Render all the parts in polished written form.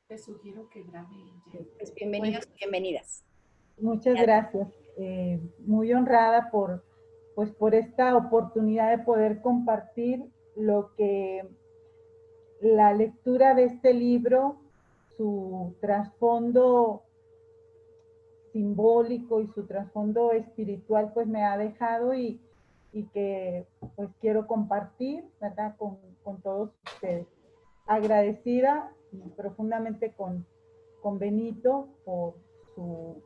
Te sugiero que grave ella. Pues Bueno, bienvenidos y bienvenidas. Muchas gracias. Muy honrada pues, por esta oportunidad de poder compartir lo que la lectura de este libro, su trasfondo simbólico y su trasfondo espiritual, pues me ha dejado y que pues quiero compartir, ¿verdad? Con todos ustedes. Agradecida profundamente con Benito por su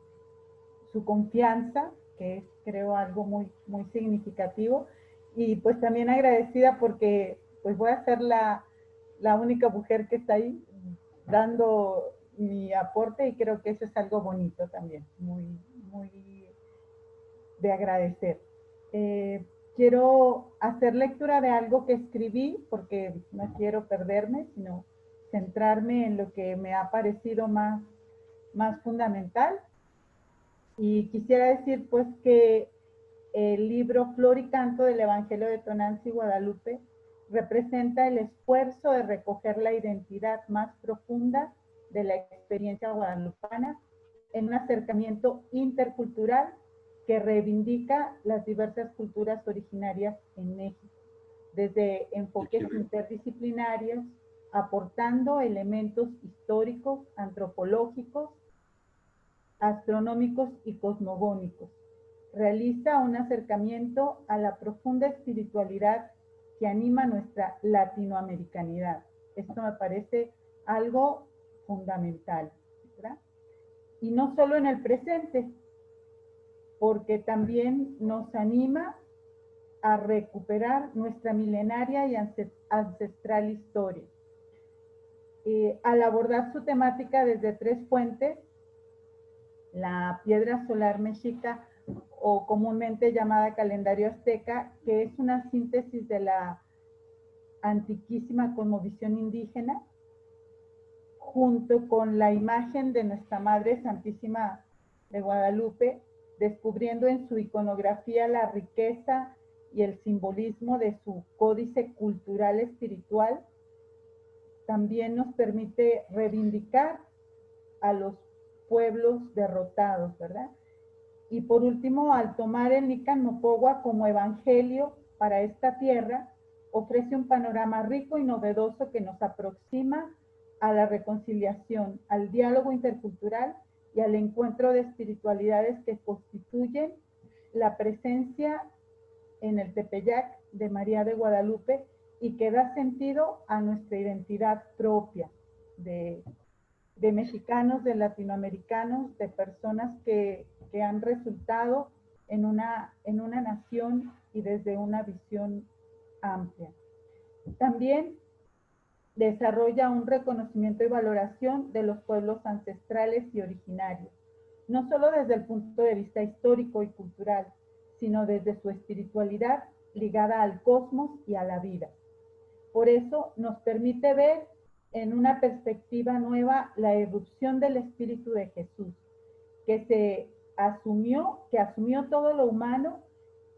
su confianza, que es creo algo muy significativo, y pues también agradecida porque pues voy a ser la única mujer que está ahí dando mi aporte y creo que eso es algo bonito también, muy de agradecer. Quiero hacer lectura de algo que escribí porque no quiero perderme, sino centrarme en lo que me ha parecido más fundamental. Y quisiera decir pues que el libro Flor y Canto del Evangelio de Tonantzin y Guadalupe representa el esfuerzo de recoger la identidad más profunda de la experiencia guadalupana en un acercamiento intercultural que reivindica las diversas culturas originarias en México, desde enfoques interdisciplinarios, aportando elementos históricos, antropológicos, astronómicos y cosmogónicos. Realiza un acercamiento a la profunda espiritualidad que anima nuestra latinoamericanidad. Esto me parece algo fundamental, ¿verdad? Y no solo en el presente, porque también nos anima a recuperar nuestra milenaria y ancestral historia. Al abordar su temática desde tres fuentes, la piedra solar mexica o comúnmente llamada calendario azteca, que es una síntesis de la antiquísima cosmovisión indígena, junto con la imagen de nuestra Madre Santísima de Guadalupe, descubriendo en su iconografía la riqueza y el simbolismo de su códice cultural espiritual, también nos permite reivindicar a los pueblos derrotados, ¿verdad? Y por último, al tomar el Nican Mopogua como evangelio para esta tierra, ofrece un panorama rico y novedoso que nos aproxima a la reconciliación, al diálogo intercultural y al encuentro de espiritualidades que constituyen la presencia en el Tepeyac de María de Guadalupe y que da sentido a nuestra identidad propia de mexicanos, de latinoamericanos, de personas que han resultado en una nación y desde una visión amplia. También desarrolla un reconocimiento y valoración de los pueblos ancestrales y originarios, no solo desde el punto de vista histórico y cultural, sino desde su espiritualidad ligada al cosmos y a la vida. Por eso nos permite ver en una perspectiva nueva la irrupción del Espíritu de Jesús, que asumió todo lo humano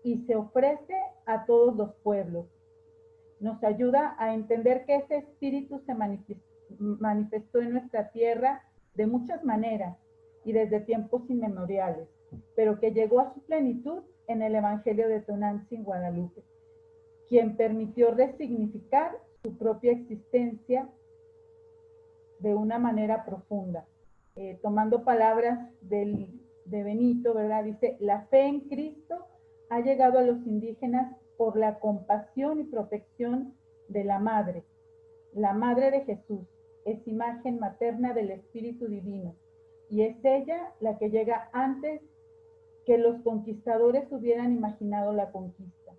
y se ofrece a todos los pueblos. Nos ayuda a entender que ese Espíritu se manifestó en nuestra tierra de muchas maneras y desde tiempos inmemoriales, pero que llegó a su plenitud en el Evangelio de Tonantzin, Guadalupe, quien permitió resignificar su propia existencia de una manera profunda. Tomando palabras de Benito, ¿verdad? Dice, la fe en Cristo ha llegado a los indígenas por la compasión y protección de la Madre de Jesús, es imagen materna del Espíritu Divino, y es ella la que llega antes que los conquistadores hubieran imaginado la conquista,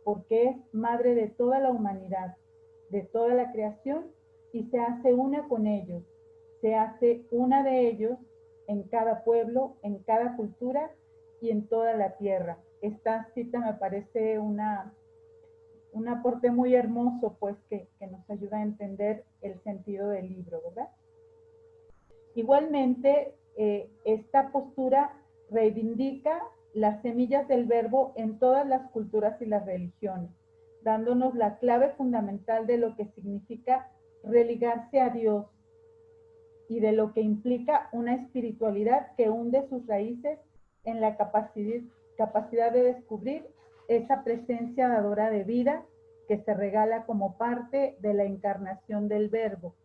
porque es madre de toda la humanidad, de toda la creación, y se hace una con ellos, se hace una de ellos en cada pueblo, en cada cultura y en toda la tierra. Esta cita me parece un aporte muy hermoso, pues, que nos ayuda a entender el sentido del libro, ¿verdad? Igualmente, esta postura reivindica las semillas del verbo en todas las culturas y las religiones, dándonos la clave fundamental de lo que significa religarse a Dios, y de lo que implica una espiritualidad que hunde sus raíces en la capacidad de descubrir esa presencia dadora de vida que se regala como parte de la encarnación del Verbo,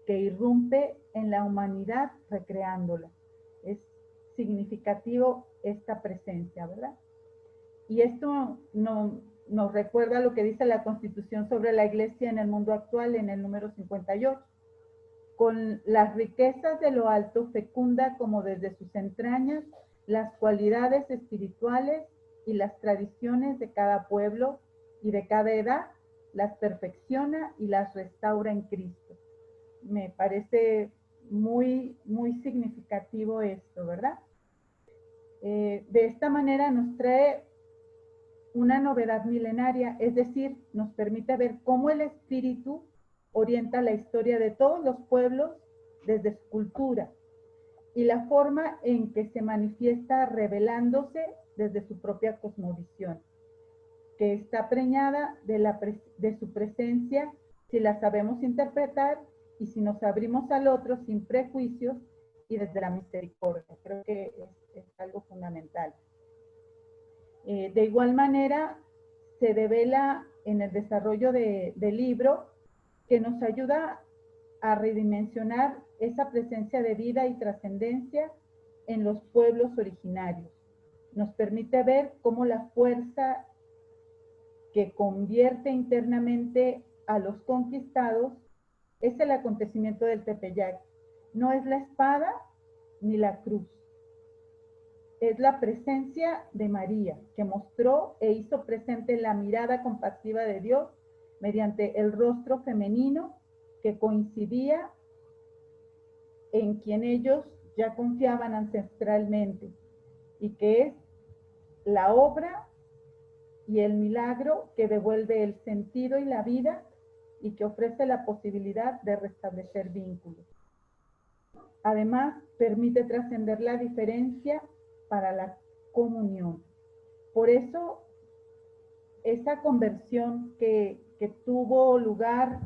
que irrumpe en la humanidad recreándola. Es significativo esta presencia, ¿verdad? Y esto nos recuerda lo que dice la Constitución sobre la Iglesia en el mundo actual en el número 58. Con las riquezas de lo alto fecunda como desde sus entrañas las cualidades espirituales y las tradiciones de cada pueblo y de cada edad, las perfecciona y las restaura en Cristo. Me parece muy, muy significativo esto, ¿verdad? De esta manera nos trae una novedad milenaria, es decir, nos permite ver cómo el espíritu orienta la historia de todos los pueblos desde su cultura y la forma en que se manifiesta revelándose desde su propia cosmovisión, que está preñada de su presencia si la sabemos interpretar y si nos abrimos al otro sin prejuicios y desde la misericordia. Creo que es algo fundamental. De igual manera, se devela en el desarrollo del libro que nos ayuda a redimensionar esa presencia de vida y trascendencia en los pueblos originarios. Nos permite ver cómo la fuerza que convierte internamente a los conquistados es el acontecimiento del Tepeyac. No es la espada ni la cruz. Es la presencia de María, que mostró e hizo presente la mirada compasiva de Dios mediante el rostro femenino que coincidía en quien ellos ya confiaban ancestralmente y que es la obra y el milagro que devuelve el sentido y la vida y que ofrece la posibilidad de restablecer vínculos. Además, permite trascender la diferencia para la comunión. Por eso, esa conversión que tuvo lugar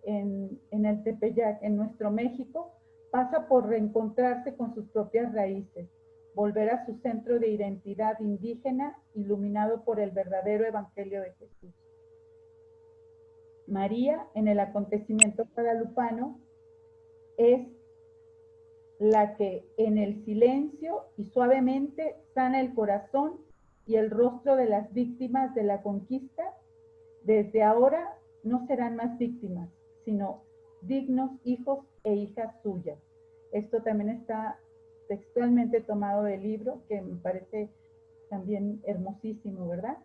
en el Tepeyac, en nuestro México, pasa por reencontrarse con sus propias raíces, volver a su centro de identidad indígena iluminado por el verdadero evangelio de Jesús. María, en el acontecimiento guadalupano, es la que en el silencio y suavemente sana el corazón y el rostro de las víctimas de la conquista. Desde ahora no serán más víctimas, sino dignos hijos e hijas suyas. Esto también está textualmente tomado del libro, que me parece también hermosísimo, ¿verdad?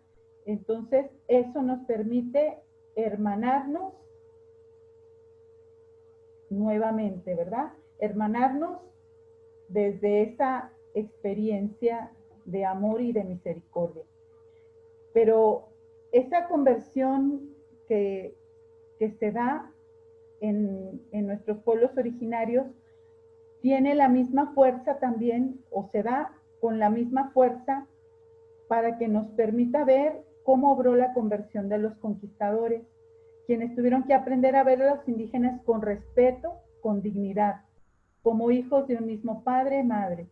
Entonces, eso nos permite hermanarnos nuevamente, ¿verdad? Hermanarnos desde esa experiencia de amor y de misericordia. Pero esa conversión que se da en nuestros pueblos originarios tiene la misma fuerza también, o se da con la misma fuerza para que nos permita ver cómo obró la conversión de los conquistadores, quienes tuvieron que aprender a ver a los indígenas con respeto, con dignidad, como hijos de un mismo padre y madre.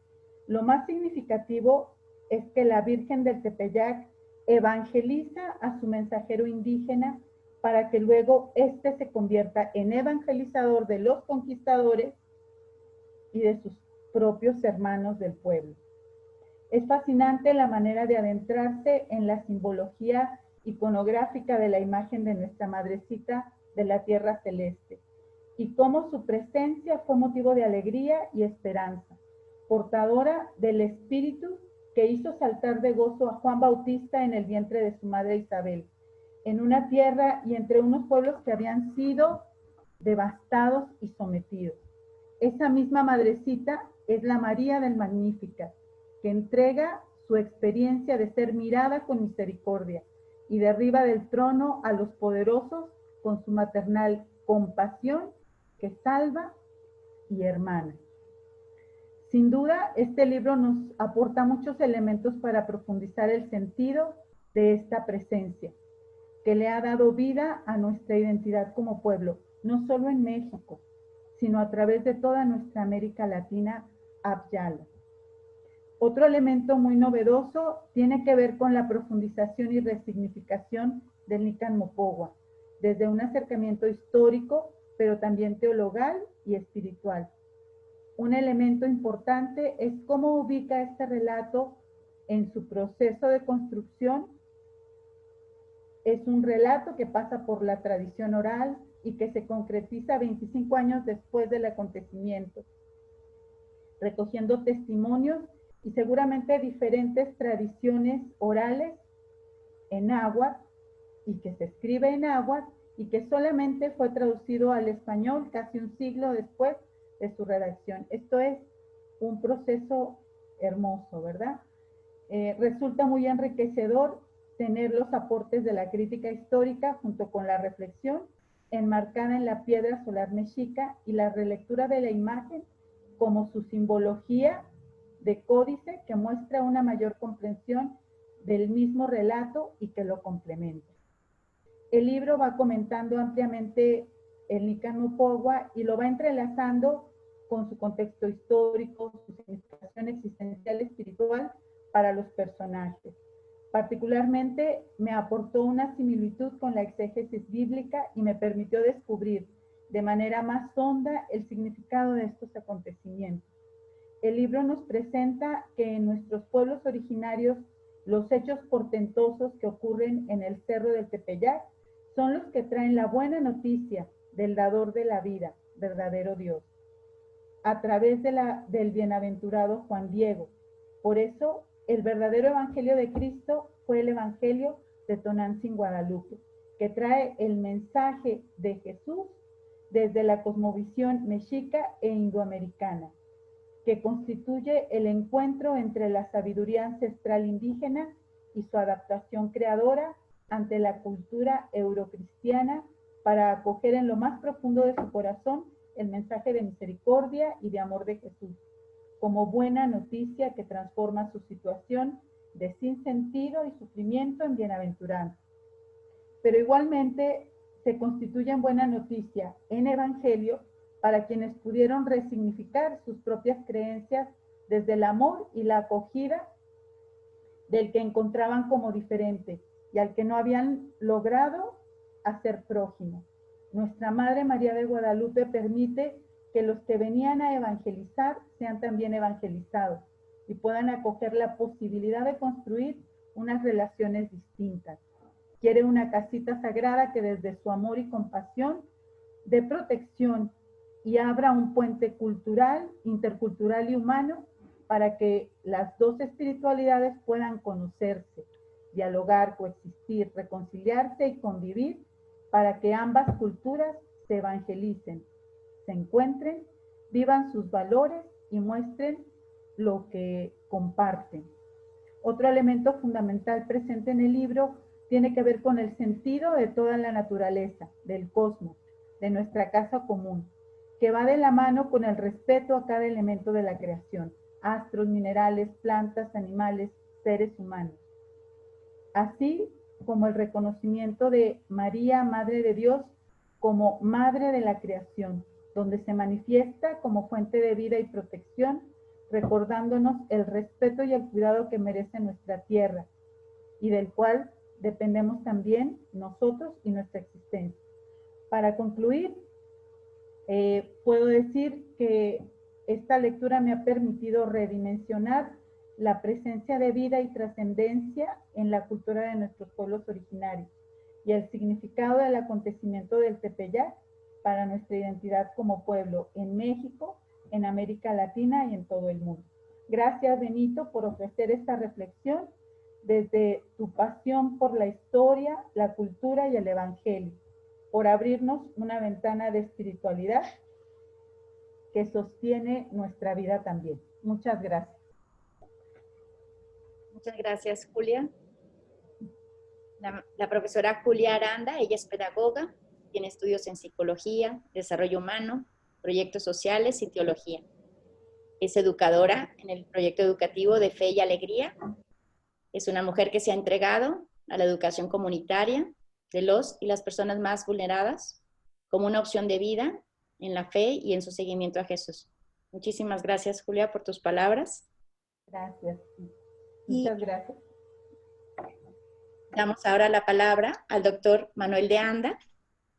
Lo más significativo es que la Virgen del Tepeyac evangeliza a su mensajero indígena para que luego éste se convierta en evangelizador de los conquistadores y de sus propios hermanos del pueblo. Es fascinante la manera de adentrarse en la simbología iconográfica de la imagen de nuestra Madrecita de la Tierra Celeste y cómo su presencia fue motivo de alegría y esperanza, portadora del espíritu que hizo saltar de gozo a Juan Bautista en el vientre de su madre Isabel, en una tierra y entre unos pueblos que habían sido devastados y sometidos. Esa misma Madrecita es la María del Magnífica, que entrega su experiencia de ser mirada con misericordia y derriba del trono a los poderosos con su maternal compasión que salva y hermana. Sin duda, este libro nos aporta muchos elementos para profundizar el sentido de esta presencia, que le ha dado vida a nuestra identidad como pueblo, no solo en México, sino a través de toda nuestra América Latina abyala. Otro elemento muy novedoso tiene que ver con la profundización y resignificación del Nican Mopogua, desde un acercamiento histórico, pero también teologal y espiritual. Un elemento importante es cómo ubica este relato en su proceso de construcción. Es un relato que pasa por la tradición oral y que se concretiza 25 años después del acontecimiento, recogiendo testimonios y seguramente diferentes tradiciones orales en náhuatl y que se escribe en náhuatl y que solamente fue traducido al español casi un siglo después de su redacción. Esto es un proceso hermoso, ¿verdad? Resulta muy enriquecedor tener los aportes de la crítica histórica junto con la reflexión enmarcada en la piedra solar mexica y la relectura de la imagen como su simbología de códice que muestra una mayor comprensión del mismo relato y que lo complementa. El libro va comentando ampliamente el Nican Mopogua y lo va entrelazando con su contexto histórico, su significación existencial espiritual para los personajes. Particularmente me aportó una similitud con la exégesis bíblica y me permitió descubrir de manera más honda el significado de estos acontecimientos. El libro nos presenta que en nuestros pueblos originarios los hechos portentosos que ocurren en el Cerro del Tepeyac son los que traen la buena noticia del dador de la vida, verdadero Dios, a través del bienaventurado Juan Diego. Por eso, el verdadero evangelio de Cristo fue el evangelio de Tonantzin Guadalupe, que trae el mensaje de Jesús desde la cosmovisión mexica e indoamericana, que constituye el encuentro entre la sabiduría ancestral indígena y su adaptación creadora ante la cultura eurocristiana para acoger en lo más profundo de su corazón el mensaje de misericordia y de amor de Jesús, como buena noticia que transforma su situación de sinsentido y sufrimiento en bienaventuranza. Pero igualmente se constituye en buena noticia en evangelio para quienes pudieron resignificar sus propias creencias desde el amor y la acogida del que encontraban como diferente y al que no habían logrado hacer prójimo. Nuestra Madre María de Guadalupe permite que los que venían a evangelizar sean también evangelizados y puedan acoger la posibilidad de construir unas relaciones distintas. Quiere una casita sagrada que desde su amor y compasión dé protección y abra un puente cultural, intercultural y humano para que las dos espiritualidades puedan conocerse, dialogar, coexistir, reconciliarse y convivir para que ambas culturas se evangelicen, se encuentren, vivan sus valores y muestren lo que comparten. Otro elemento fundamental presente en el libro tiene que ver con el sentido de toda la naturaleza, del cosmos, de nuestra casa común, que va de la mano con el respeto a cada elemento de la creación, astros, minerales, plantas, animales, seres humanos. Así como el reconocimiento de María, Madre de Dios, como Madre de la creación, donde se manifiesta como fuente de vida y protección, recordándonos el respeto y el cuidado que merece nuestra tierra y del cual dependemos también nosotros y nuestra existencia. Para concluir, puedo decir que esta lectura me ha permitido redimensionar la presencia de vida y trascendencia en la cultura de nuestros pueblos originarios y el significado del acontecimiento del Tepeyac para nuestra identidad como pueblo en México, en América Latina y en todo el mundo. Gracias, Benito, por ofrecer esta reflexión desde tu pasión por la historia, la cultura y el evangelio, por abrirnos una ventana de espiritualidad que sostiene nuestra vida también. Muchas gracias. Muchas gracias, Julia. La profesora Julia Aranda, ella es pedagoga, tiene estudios en psicología, desarrollo humano, proyectos sociales y teología. Es educadora en el proyecto educativo de Fe y Alegría. Es una mujer que se ha entregado a la educación comunitaria de los y las personas más vulneradas como una opción de vida en la fe y en su seguimiento a Jesús. Muchísimas gracias, Julia, por tus palabras. Gracias. Y Muchas gracias. damos ahora la palabra al doctor Manuel de Anda.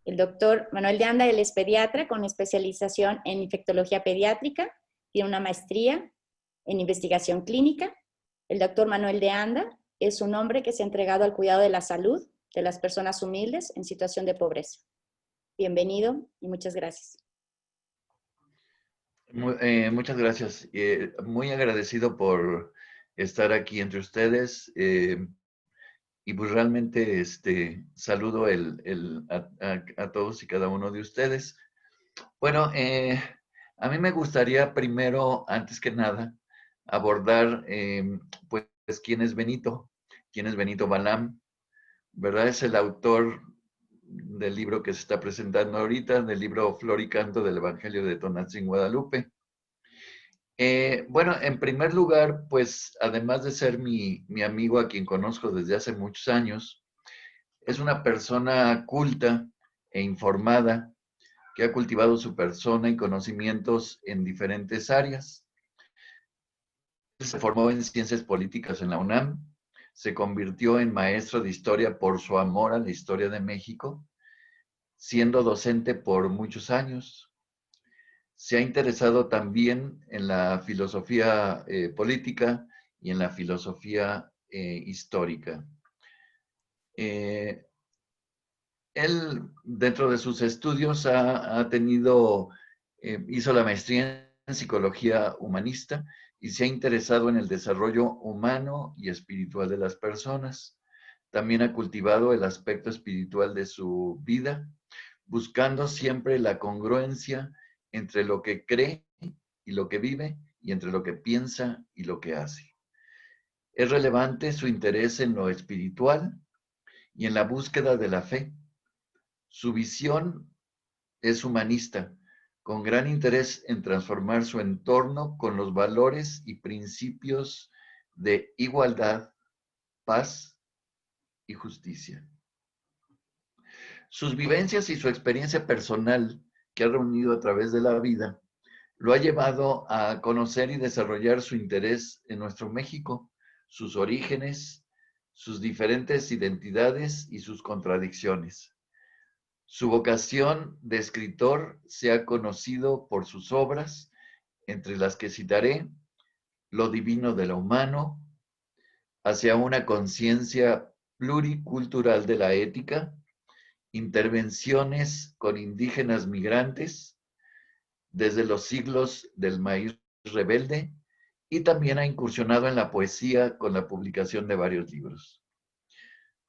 El doctor Manuel de Anda, él es pediatra con especialización en infectología pediátrica, tiene una maestría en investigación clínica. El doctor Manuel de Anda es un hombre que se ha entregado al cuidado de la salud de las personas humildes en situación de pobreza. Bienvenido y muchas gracias. Muchas gracias. Muy agradecido por estar aquí entre ustedes. Y pues realmente saludo a todos y cada uno de ustedes. Bueno, a mí me gustaría primero, antes que nada, abordar pues quién es Benito Balam, ¿verdad? Es el autor del libro que se está presentando ahorita, del libro Flor y Canto del Evangelio de Tonantzin, Guadalupe. Bueno, en primer lugar, pues además de ser mi amigo a quien conozco desde hace muchos años, es una persona culta e informada que ha cultivado su persona y conocimientos en diferentes áreas. Se formó en Ciencias Políticas en la UNAM, se convirtió en maestro de historia por su amor a la historia de México, siendo docente por muchos años. Se ha interesado también en la filosofía política y en la filosofía histórica. Él, dentro de sus estudios, hizo la maestría en psicología humanista y se ha interesado en el desarrollo humano y espiritual de las personas. También ha cultivado el aspecto espiritual de su vida, buscando siempre la congruencia entre lo que cree y lo que vive, y entre lo que piensa y lo que hace. Es relevante su interés en lo espiritual y en la búsqueda de la fe. Su visión es humanista, con gran interés en transformar su entorno con los valores y principios de igualdad, paz y justicia. Sus vivencias y su experiencia personal, que ha reunido a través de la vida, lo ha llevado a conocer y desarrollar su interés en nuestro México, sus orígenes, sus diferentes identidades y sus contradicciones. Su vocación de escritor se ha conocido por sus obras, entre las que citaré Lo divino de lo humano, Hacia una conciencia pluricultural de la ética, Intervenciones con indígenas migrantes, Desde los siglos del maíz rebelde, y también ha incursionado en la poesía con la publicación de varios libros.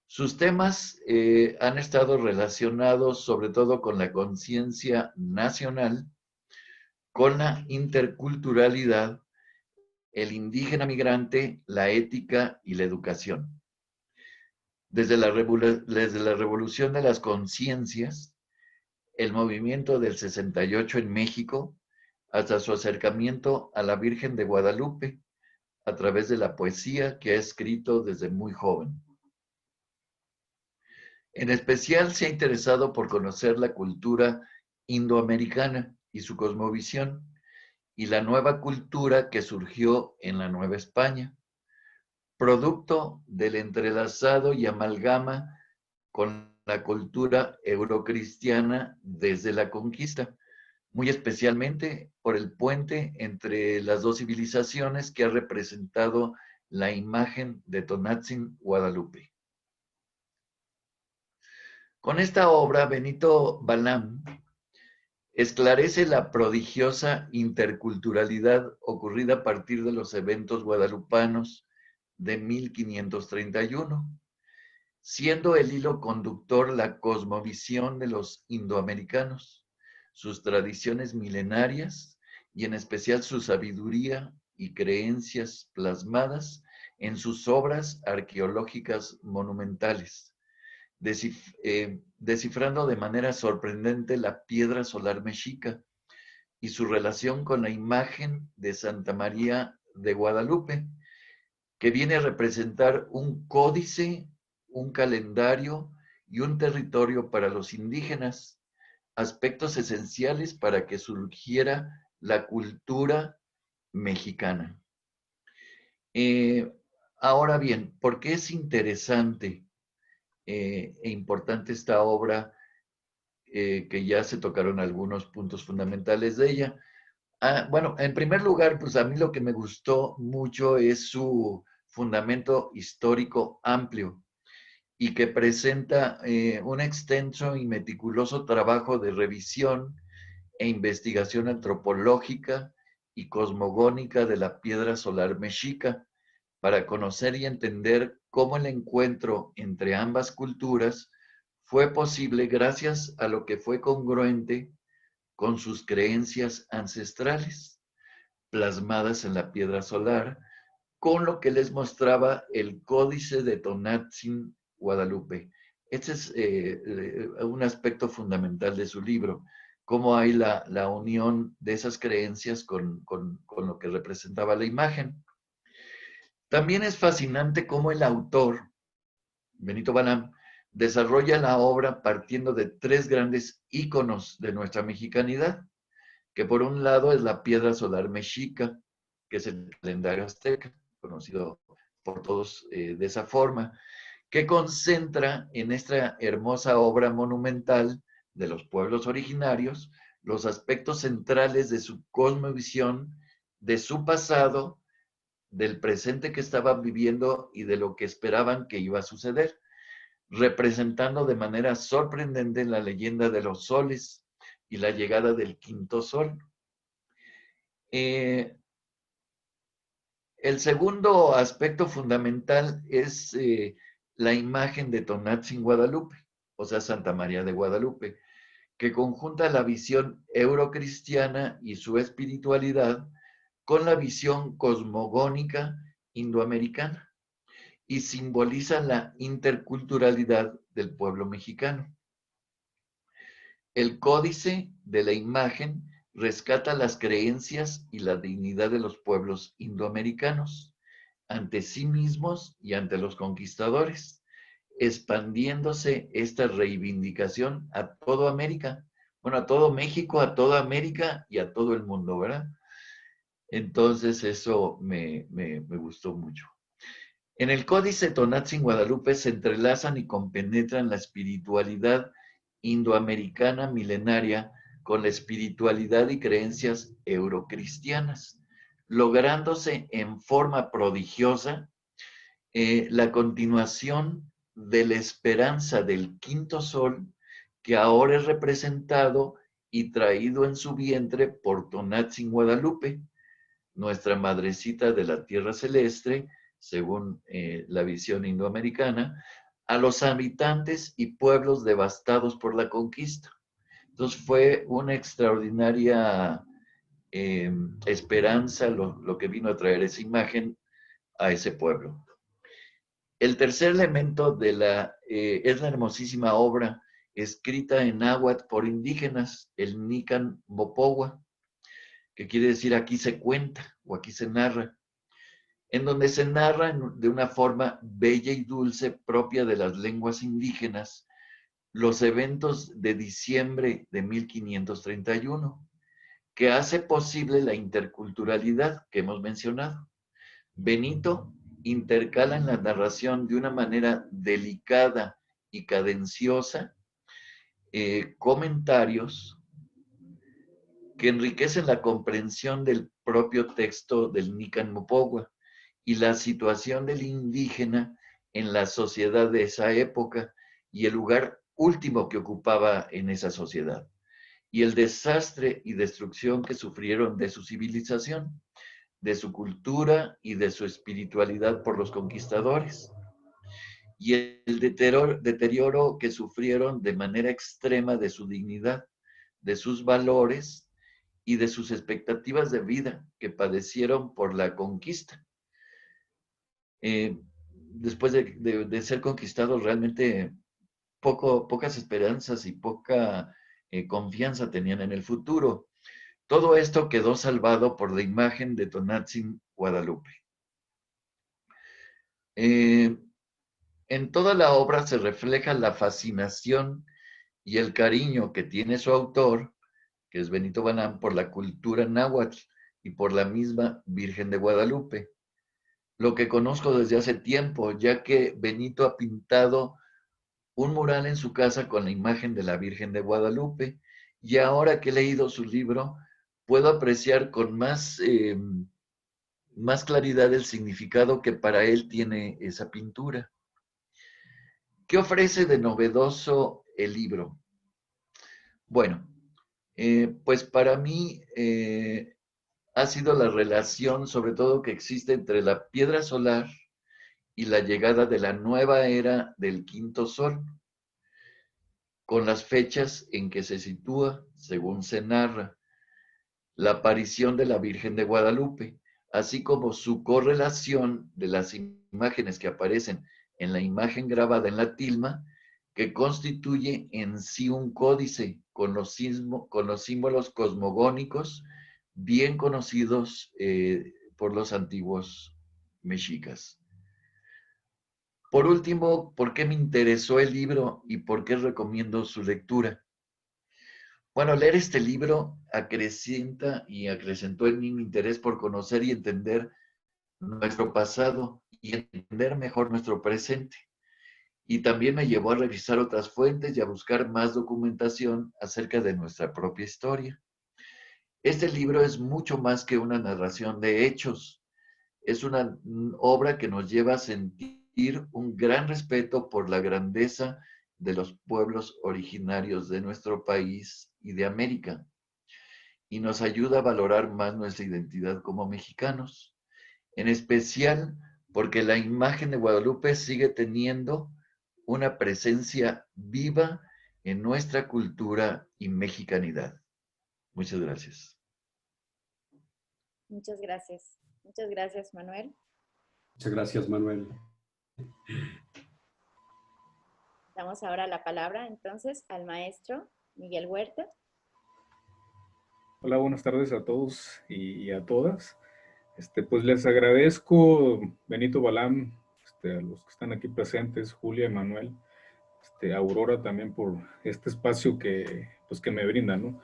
Sus temas han estado relacionados sobre todo con la conciencia nacional, con la interculturalidad, el indígena migrante, la ética y la educación. Desde la revolución de las conciencias, el movimiento del 68 en México, hasta su acercamiento a la Virgen de Guadalupe, a través de la poesía que ha escrito desde muy joven. En especial se ha interesado por conocer la cultura indoamericana y su cosmovisión, y la nueva cultura que surgió en la Nueva España, producto del entrelazado y amalgama con la cultura eurocristiana desde la conquista, muy especialmente por el puente entre las dos civilizaciones que ha representado la imagen de Tonantzin, Guadalupe. Con esta obra, Benito Balam esclarece la prodigiosa interculturalidad ocurrida a partir de los eventos guadalupanos de 1531, siendo el hilo conductor la cosmovisión de los indoamericanos, sus tradiciones milenarias y en especial su sabiduría y creencias plasmadas en sus obras arqueológicas monumentales, descifrando de manera sorprendente la piedra solar mexica y su relación con la imagen de Santa María de Guadalupe, que viene a representar un códice, un calendario y un territorio para los indígenas, aspectos esenciales para que surgiera la cultura mexicana. Ahora bien, ¿por qué es interesante e importante esta obra? Que ya se tocaron algunos puntos fundamentales de ella. Bueno, en primer lugar, pues a mí lo que me gustó mucho es su fundamento histórico amplio y que presenta un extenso y meticuloso trabajo de revisión e investigación antropológica y cosmogónica de la piedra solar mexica para conocer y entender cómo el encuentro entre ambas culturas fue posible gracias a lo que fue congruente con sus creencias ancestrales, plasmadas en la piedra solar, con lo que les mostraba el Códice de Tonatzin Guadalupe. Este es un aspecto fundamental de su libro, cómo hay la unión de esas creencias con lo que representaba la imagen. También es fascinante cómo el autor, Benito Balam, desarrolla la obra partiendo de tres grandes íconos de nuestra mexicanidad, que por un lado es la piedra solar mexica, que es el calendario azteca, conocido por todos de esa forma, que concentra en esta hermosa obra monumental de los pueblos originarios los aspectos centrales de su cosmovisión, de su pasado, del presente que estaban viviendo y de lo que esperaban que iba a suceder, representando de manera sorprendente la leyenda de los soles y la llegada del quinto sol. El segundo aspecto fundamental es la imagen de Tonatzin Guadalupe, o sea, Santa María de Guadalupe, que conjunta la visión eurocristiana y su espiritualidad con la visión cosmogónica indoamericana y simboliza la interculturalidad del pueblo mexicano. El códice de la imagen rescata las creencias y la dignidad de los pueblos indoamericanos ante sí mismos y ante los conquistadores, expandiéndose esta reivindicación a toda América, bueno, a todo México, a toda América y a todo el mundo, ¿verdad? Entonces eso me gustó mucho. En el Códice Tonatzin Guadalupe se entrelazan y compenetran la espiritualidad indoamericana milenaria con la espiritualidad y creencias eurocristianas, lográndose en forma prodigiosa la continuación de la esperanza del quinto sol, que ahora es representado y traído en su vientre por Tonatzin Guadalupe, nuestra madrecita de la tierra celeste, según la visión indoamericana, a los habitantes y pueblos devastados por la conquista. Entonces fue una extraordinaria esperanza lo que vino a traer esa imagen a ese pueblo. El tercer elemento es la hermosísima obra escrita en náhuatl por indígenas, el Nican Mopohua, que quiere decir aquí se cuenta o aquí se narra, en donde se narra de una forma bella y dulce propia de las lenguas indígenas los eventos de diciembre de 1531, que hace posible la interculturalidad que hemos mencionado. Benito intercala en la narración de una manera delicada y cadenciosa comentarios que enriquecen la comprensión del propio texto del Nican Mopohua y la situación del indígena en la sociedad de esa época y el lugar último que ocupaba en esa sociedad, y el desastre y destrucción que sufrieron de su civilización, de su cultura y de su espiritualidad por los conquistadores, y el deterioro que sufrieron de manera extrema de su dignidad, de sus valores y de sus expectativas de vida que padecieron por la conquista. Después de ser conquistados, realmente pocas esperanzas y poca confianza tenían en el futuro. Todo esto quedó salvado por la imagen de Tonatzin Guadalupe. En toda la obra se refleja la fascinación y el cariño que tiene su autor, que es Benito Balán, por la cultura náhuatl y por la misma Virgen de Guadalupe. Lo que conozco desde hace tiempo, ya que Benito ha pintado un mural en su casa con la imagen de la Virgen de Guadalupe, y ahora que he leído su libro, puedo apreciar con más claridad el significado que para él tiene esa pintura. ¿Qué ofrece de novedoso el libro? Bueno, pues para mí ha sido la relación, sobre todo, que existe entre la piedra solar y la llegada de la nueva era del quinto sol, con las fechas en que se sitúa, según se narra, la aparición de la Virgen de Guadalupe, así como su correlación de las imágenes que aparecen en la imagen grabada en la tilma, que constituye en sí un códice con los símbolos cosmogónicos bien conocidos por los antiguos mexicas. Por último, ¿por qué me interesó el libro y por qué recomiendo su lectura? Bueno, leer este libro acrecienta y acrecentó en mí mi interés por conocer y entender nuestro pasado y entender mejor nuestro presente. Y también me llevó a revisar otras fuentes y a buscar más documentación acerca de nuestra propia historia. Este libro es mucho más que una narración de hechos. Es una obra que nos lleva a sentir un gran respeto por la grandeza de los pueblos originarios de nuestro país y de América, y nos ayuda a valorar más nuestra identidad como mexicanos, en especial porque la imagen de Guadalupe sigue teniendo una presencia viva en nuestra cultura y mexicanidad. Muchas gracias. Muchas gracias. Muchas gracias, Manuel. Muchas gracias, Manuel. Damos ahora la palabra entonces al maestro Miguel Huerta. Hola, buenas tardes a todos y a todas. Pues les agradezco, Benito Balán, a los que están aquí presentes, Julia y Manuel, Aurora también por este espacio pues que me brindan, ¿no?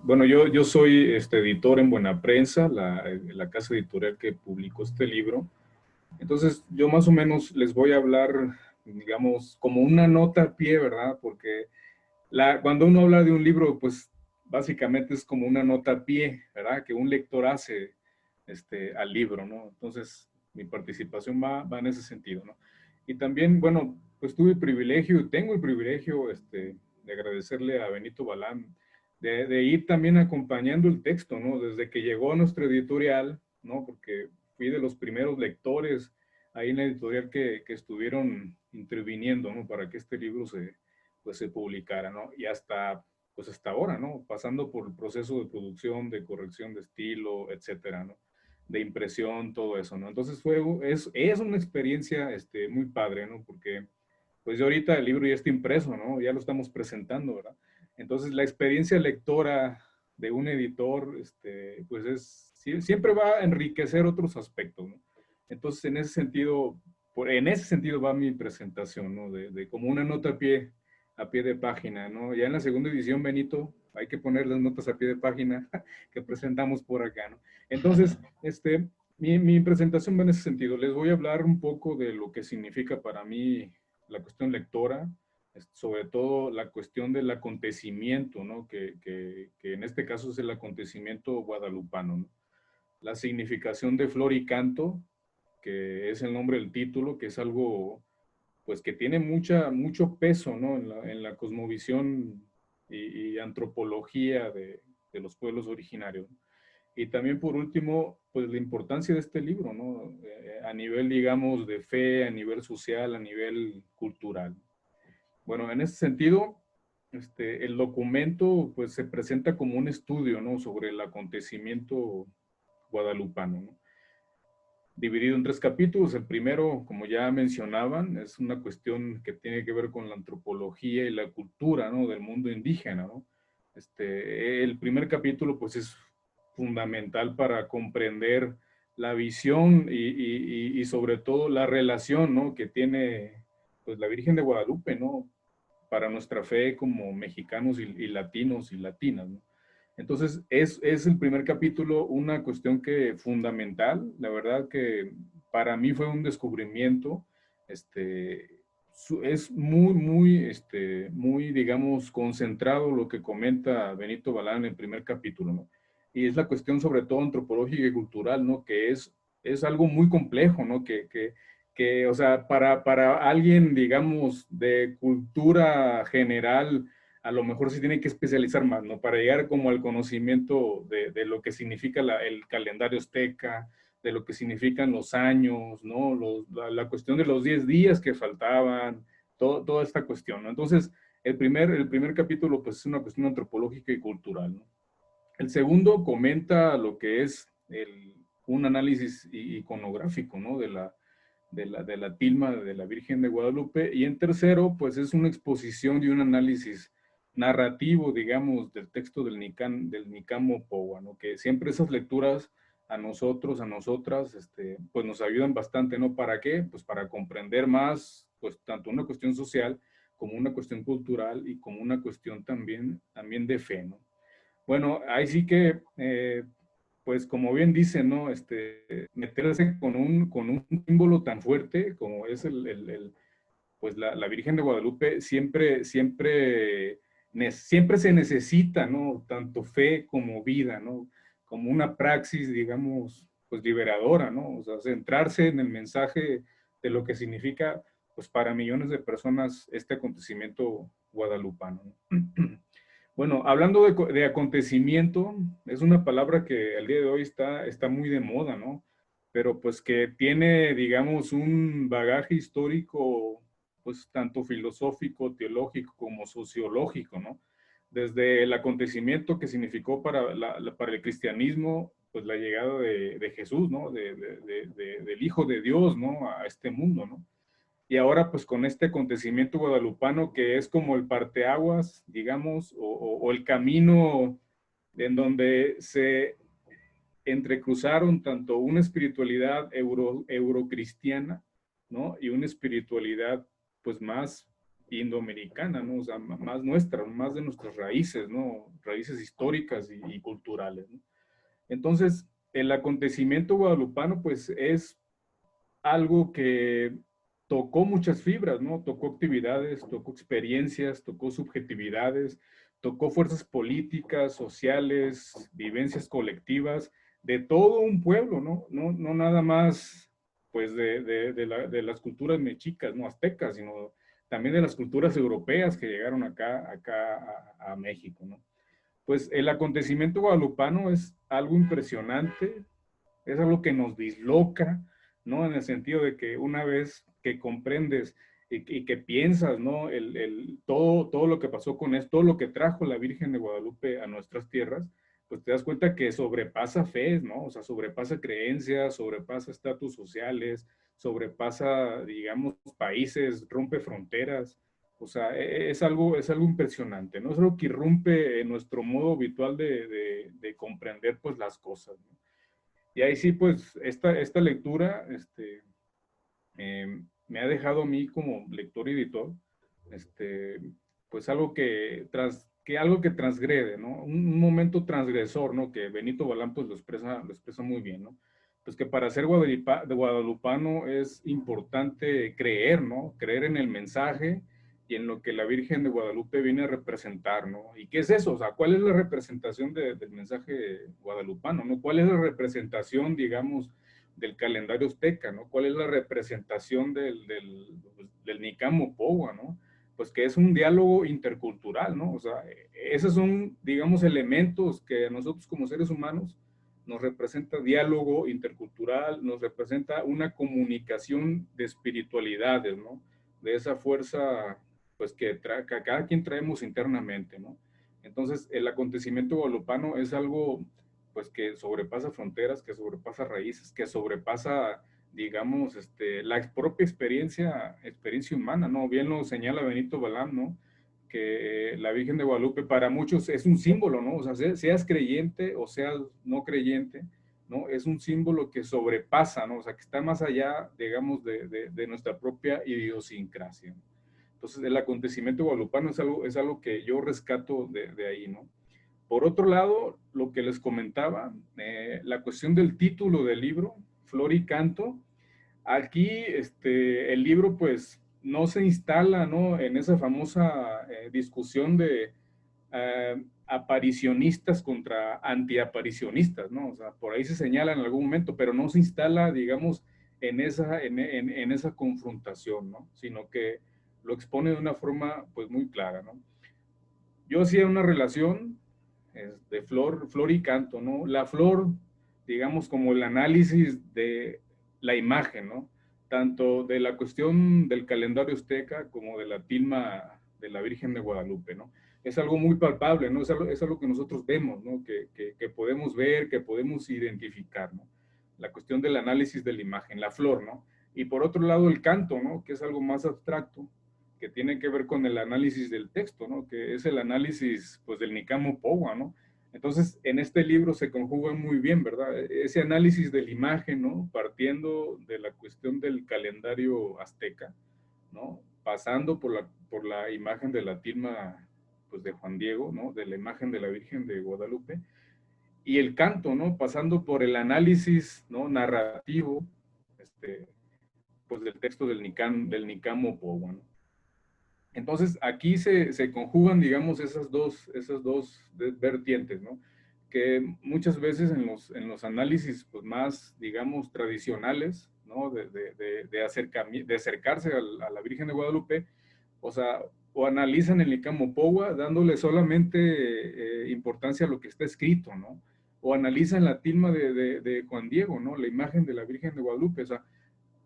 Bueno, yo soy editor en Buena Prensa, la casa editorial que publicó este libro. Entonces, yo más o menos les voy a hablar, digamos, como una nota a pie, ¿verdad? Porque cuando uno habla de un libro, pues básicamente es como una nota a pie, ¿verdad? Que un lector hace al libro, ¿no? Entonces, mi participación va en ese sentido, ¿no? Y también, bueno, pues tuve el privilegio y tengo el privilegio de agradecerle a Benito Balán de ir también acompañando el texto, ¿no? Desde que llegó a nuestra editorial, ¿no? Porque fui de los primeros lectores ahí en la editorial que estuvieron interviniendo, ¿no? Para que este libro se publicara, ¿no? Y pues hasta ahora, ¿no? Pasando por el proceso de producción, de corrección de estilo, etcétera, ¿no? De impresión, todo eso, ¿no? Entonces es una experiencia muy padre, ¿no? Porque pues ya ahorita el libro ya está impreso, ¿no? Ya lo estamos presentando, ¿verdad? Entonces la experiencia lectora de un editor, pues siempre va a enriquecer otros aspectos, ¿no? Entonces en ese sentido va mi presentación, ¿no? De como una nota a pie de página, ¿no? Ya en la segunda edición, Benito, hay que poner las notas a pie de página que presentamos por acá, ¿no? Entonces, mi presentación va en ese sentido. Les voy a hablar un poco de lo que significa para mí la cuestión lectora, sobre todo la cuestión del acontecimiento, ¿no? Que en este caso es el acontecimiento guadalupano, ¿no? La significación de flor y canto, que es el nombre del título, que es algo pues que tiene mucho peso, ¿no? En la cosmovisión y antropología de los pueblos originarios. Y también, por último, pues la importancia de este libro, ¿no? A nivel, digamos, de fe, a nivel social, a nivel cultural. Bueno, en ese sentido, el documento, pues, se presenta como un estudio, ¿no? Sobre el acontecimiento guadalupano, ¿no? Dividido en 3 capítulos. El primero, como ya mencionaban, es una cuestión que tiene que ver con la antropología y la cultura, ¿no? Del mundo indígena, ¿no? El primer capítulo, pues, es fundamental para comprender la visión y sobre todo la relación, ¿no? Que tiene, pues, la Virgen de Guadalupe, ¿no? para nuestra fe como mexicanos y latinos y latinas, ¿no? Entonces, es el primer capítulo una cuestión que fundamental, la verdad que para mí fue un descubrimiento, es muy, digamos, concentrado lo que comenta Benito Balán en el primer capítulo, ¿no? Y es la cuestión sobre todo antropológica y cultural, ¿no? Que es algo muy complejo, ¿no? O sea, para alguien, digamos, de cultura general, a lo mejor se tiene que especializar más, ¿no? Para llegar como al conocimiento de lo que significa el calendario azteca, de lo que significan los años, ¿no? La cuestión de los 10 días que faltaban, toda esta cuestión, ¿no? Entonces, el primer capítulo, pues, es una cuestión antropológica y cultural, ¿no? El segundo comenta lo que es un análisis iconográfico, ¿no? De la tilma de la Virgen de Guadalupe. Y en tercero, pues, es una exposición y un análisis narrativo, digamos, del texto del Nicamo Powa, ¿no? Que siempre esas lecturas a nosotros, a nosotras, pues nos ayudan bastante, ¿no? ¿Para qué? Pues para comprender más, pues tanto una cuestión social como una cuestión cultural y como una cuestión también de fe, ¿no? Bueno, ahí sí que, pues como bien dice, ¿no? Meterse con un símbolo tan fuerte como es pues la Virgen de Guadalupe, siempre se necesita, ¿no? Tanto fe como vida, ¿no? Como una praxis, digamos, pues liberadora, ¿no? O sea, centrarse en el mensaje de lo que significa, pues para millones de personas este acontecimiento guadalupano, ¿no? Bueno, hablando de acontecimiento, es una palabra que al día de hoy está muy de moda, ¿no? Pero pues que tiene, digamos, un bagaje histórico, pues tanto filosófico, teológico como sociológico, ¿no? Desde el acontecimiento que significó para el cristianismo, pues la llegada de Jesús, ¿no? Del Hijo de Dios, ¿no? A este mundo, ¿no? Y ahora pues con este acontecimiento guadalupano que es como el parteaguas, digamos, o el camino en donde se entrecruzaron tanto una espiritualidad eurocristiana, ¿no? Y una espiritualidad pues más indoamericana, ¿no? O sea, más nuestra, más de nuestras raíces, ¿no? Raíces históricas y culturales, ¿no? Entonces, el acontecimiento guadalupano pues es algo que tocó muchas fibras, ¿no? Tocó actividades, tocó experiencias, tocó subjetividades, tocó fuerzas políticas, sociales, vivencias colectivas de todo un pueblo, ¿no? No nada más, pues, de las culturas mexicas, ¿no? Aztecas, sino también de las culturas europeas que llegaron acá a México, ¿no? Pues el acontecimiento guadalupano es algo impresionante, es algo que nos disloca, ¿no? En el sentido de que una vez que comprendes y que piensas, ¿no? Todo lo que pasó con esto, todo lo que trajo la Virgen de Guadalupe a nuestras tierras, pues te das cuenta que sobrepasa fe, ¿no? O sea, sobrepasa creencias, sobrepasa estatus sociales, sobrepasa, digamos, países, rompe fronteras. O sea, es algo impresionante, ¿no? Es algo que irrumpe en nuestro modo habitual de comprender, pues, las cosas, ¿no? Y ahí sí, pues, esta lectura me ha dejado a mí como lector y editor, pues algo que transgrede, ¿no? Un momento transgresor, ¿no? Que Benito Balán, pues, lo expresa muy bien, ¿no? Pues que para ser guadalupano es importante creer, ¿no? Creer en el mensaje y en lo que la Virgen de Guadalupe viene a representar, ¿no? ¿Y qué es eso? O sea, ¿cuál es la representación del mensaje guadalupano, ¿no? ¿Cuál es la representación, digamos, del calendario azteca, ¿no? ¿Cuál es la representación del Nicamo Powa, ¿no? Pues que es un diálogo intercultural, ¿no? O sea, esos son, digamos, elementos que a nosotros como seres humanos nos representa diálogo intercultural, nos representa una comunicación de espiritualidades, ¿no? De esa fuerza, pues, que cada quien traemos internamente, ¿no? Entonces, el acontecimiento guadalupano es algo, pues, que sobrepasa fronteras, que sobrepasa raíces, que sobrepasa, digamos, la propia experiencia humana, ¿no? Bien lo señala Benito Balán, ¿no? Que la Virgen de Guadalupe para muchos es un símbolo, ¿no? O sea, seas creyente o seas no creyente, ¿no? Es un símbolo que sobrepasa, ¿no? O sea, que está más allá, digamos, de nuestra propia idiosincrasia. Entonces, el acontecimiento guadalupano es algo que yo rescato de ahí, ¿no? Por otro lado, lo que les comentaba, la cuestión del título del libro, Flor y Canto, aquí el libro pues no se instala, ¿no?, en esa famosa discusión de aparicionistas contra antiaparicionistas, ¿no? O sea, por ahí se señala en algún momento, pero no se instala, digamos, en esa confrontación, ¿no? Sino que lo expone de una forma pues muy clara, ¿no? Yo hacía una relación de flor y canto, ¿no? La flor, digamos, como el análisis de la imagen, ¿no? Tanto de la cuestión del calendario azteca como de la tilma de la Virgen de Guadalupe, ¿no? Es algo muy palpable, ¿no? Es algo que nosotros vemos, ¿no? Que podemos ver, que podemos identificar, ¿no? La cuestión del análisis de la imagen, la flor, ¿no? Y por otro lado el canto, ¿no? Que es algo más abstracto, que tiene que ver con el análisis del texto, ¿no? Que es el análisis, pues, del Nicamo Pogua, ¿no? Entonces, en este libro se conjugan muy bien, ¿verdad? Ese análisis de la imagen, ¿no? Partiendo de la cuestión del calendario azteca, ¿no? Pasando por la imagen de la tilma, pues, de Juan Diego, ¿no? De la imagen de la Virgen de Guadalupe. Y el canto, ¿no? Pasando por el análisis, ¿no?, narrativo, pues, del texto del Nicamo Pogua, ¿no? Entonces, aquí se conjugan, digamos, esas dos vertientes, ¿no? Que muchas veces en los análisis, pues, más, digamos, tradicionales, ¿no? De acercarse a la Virgen de Guadalupe, o sea, o analizan el Nicamo Pogua dándole solamente importancia a lo que está escrito, ¿no? O analizan la tilma de Juan Diego, ¿no? La imagen de la Virgen de Guadalupe, o sea,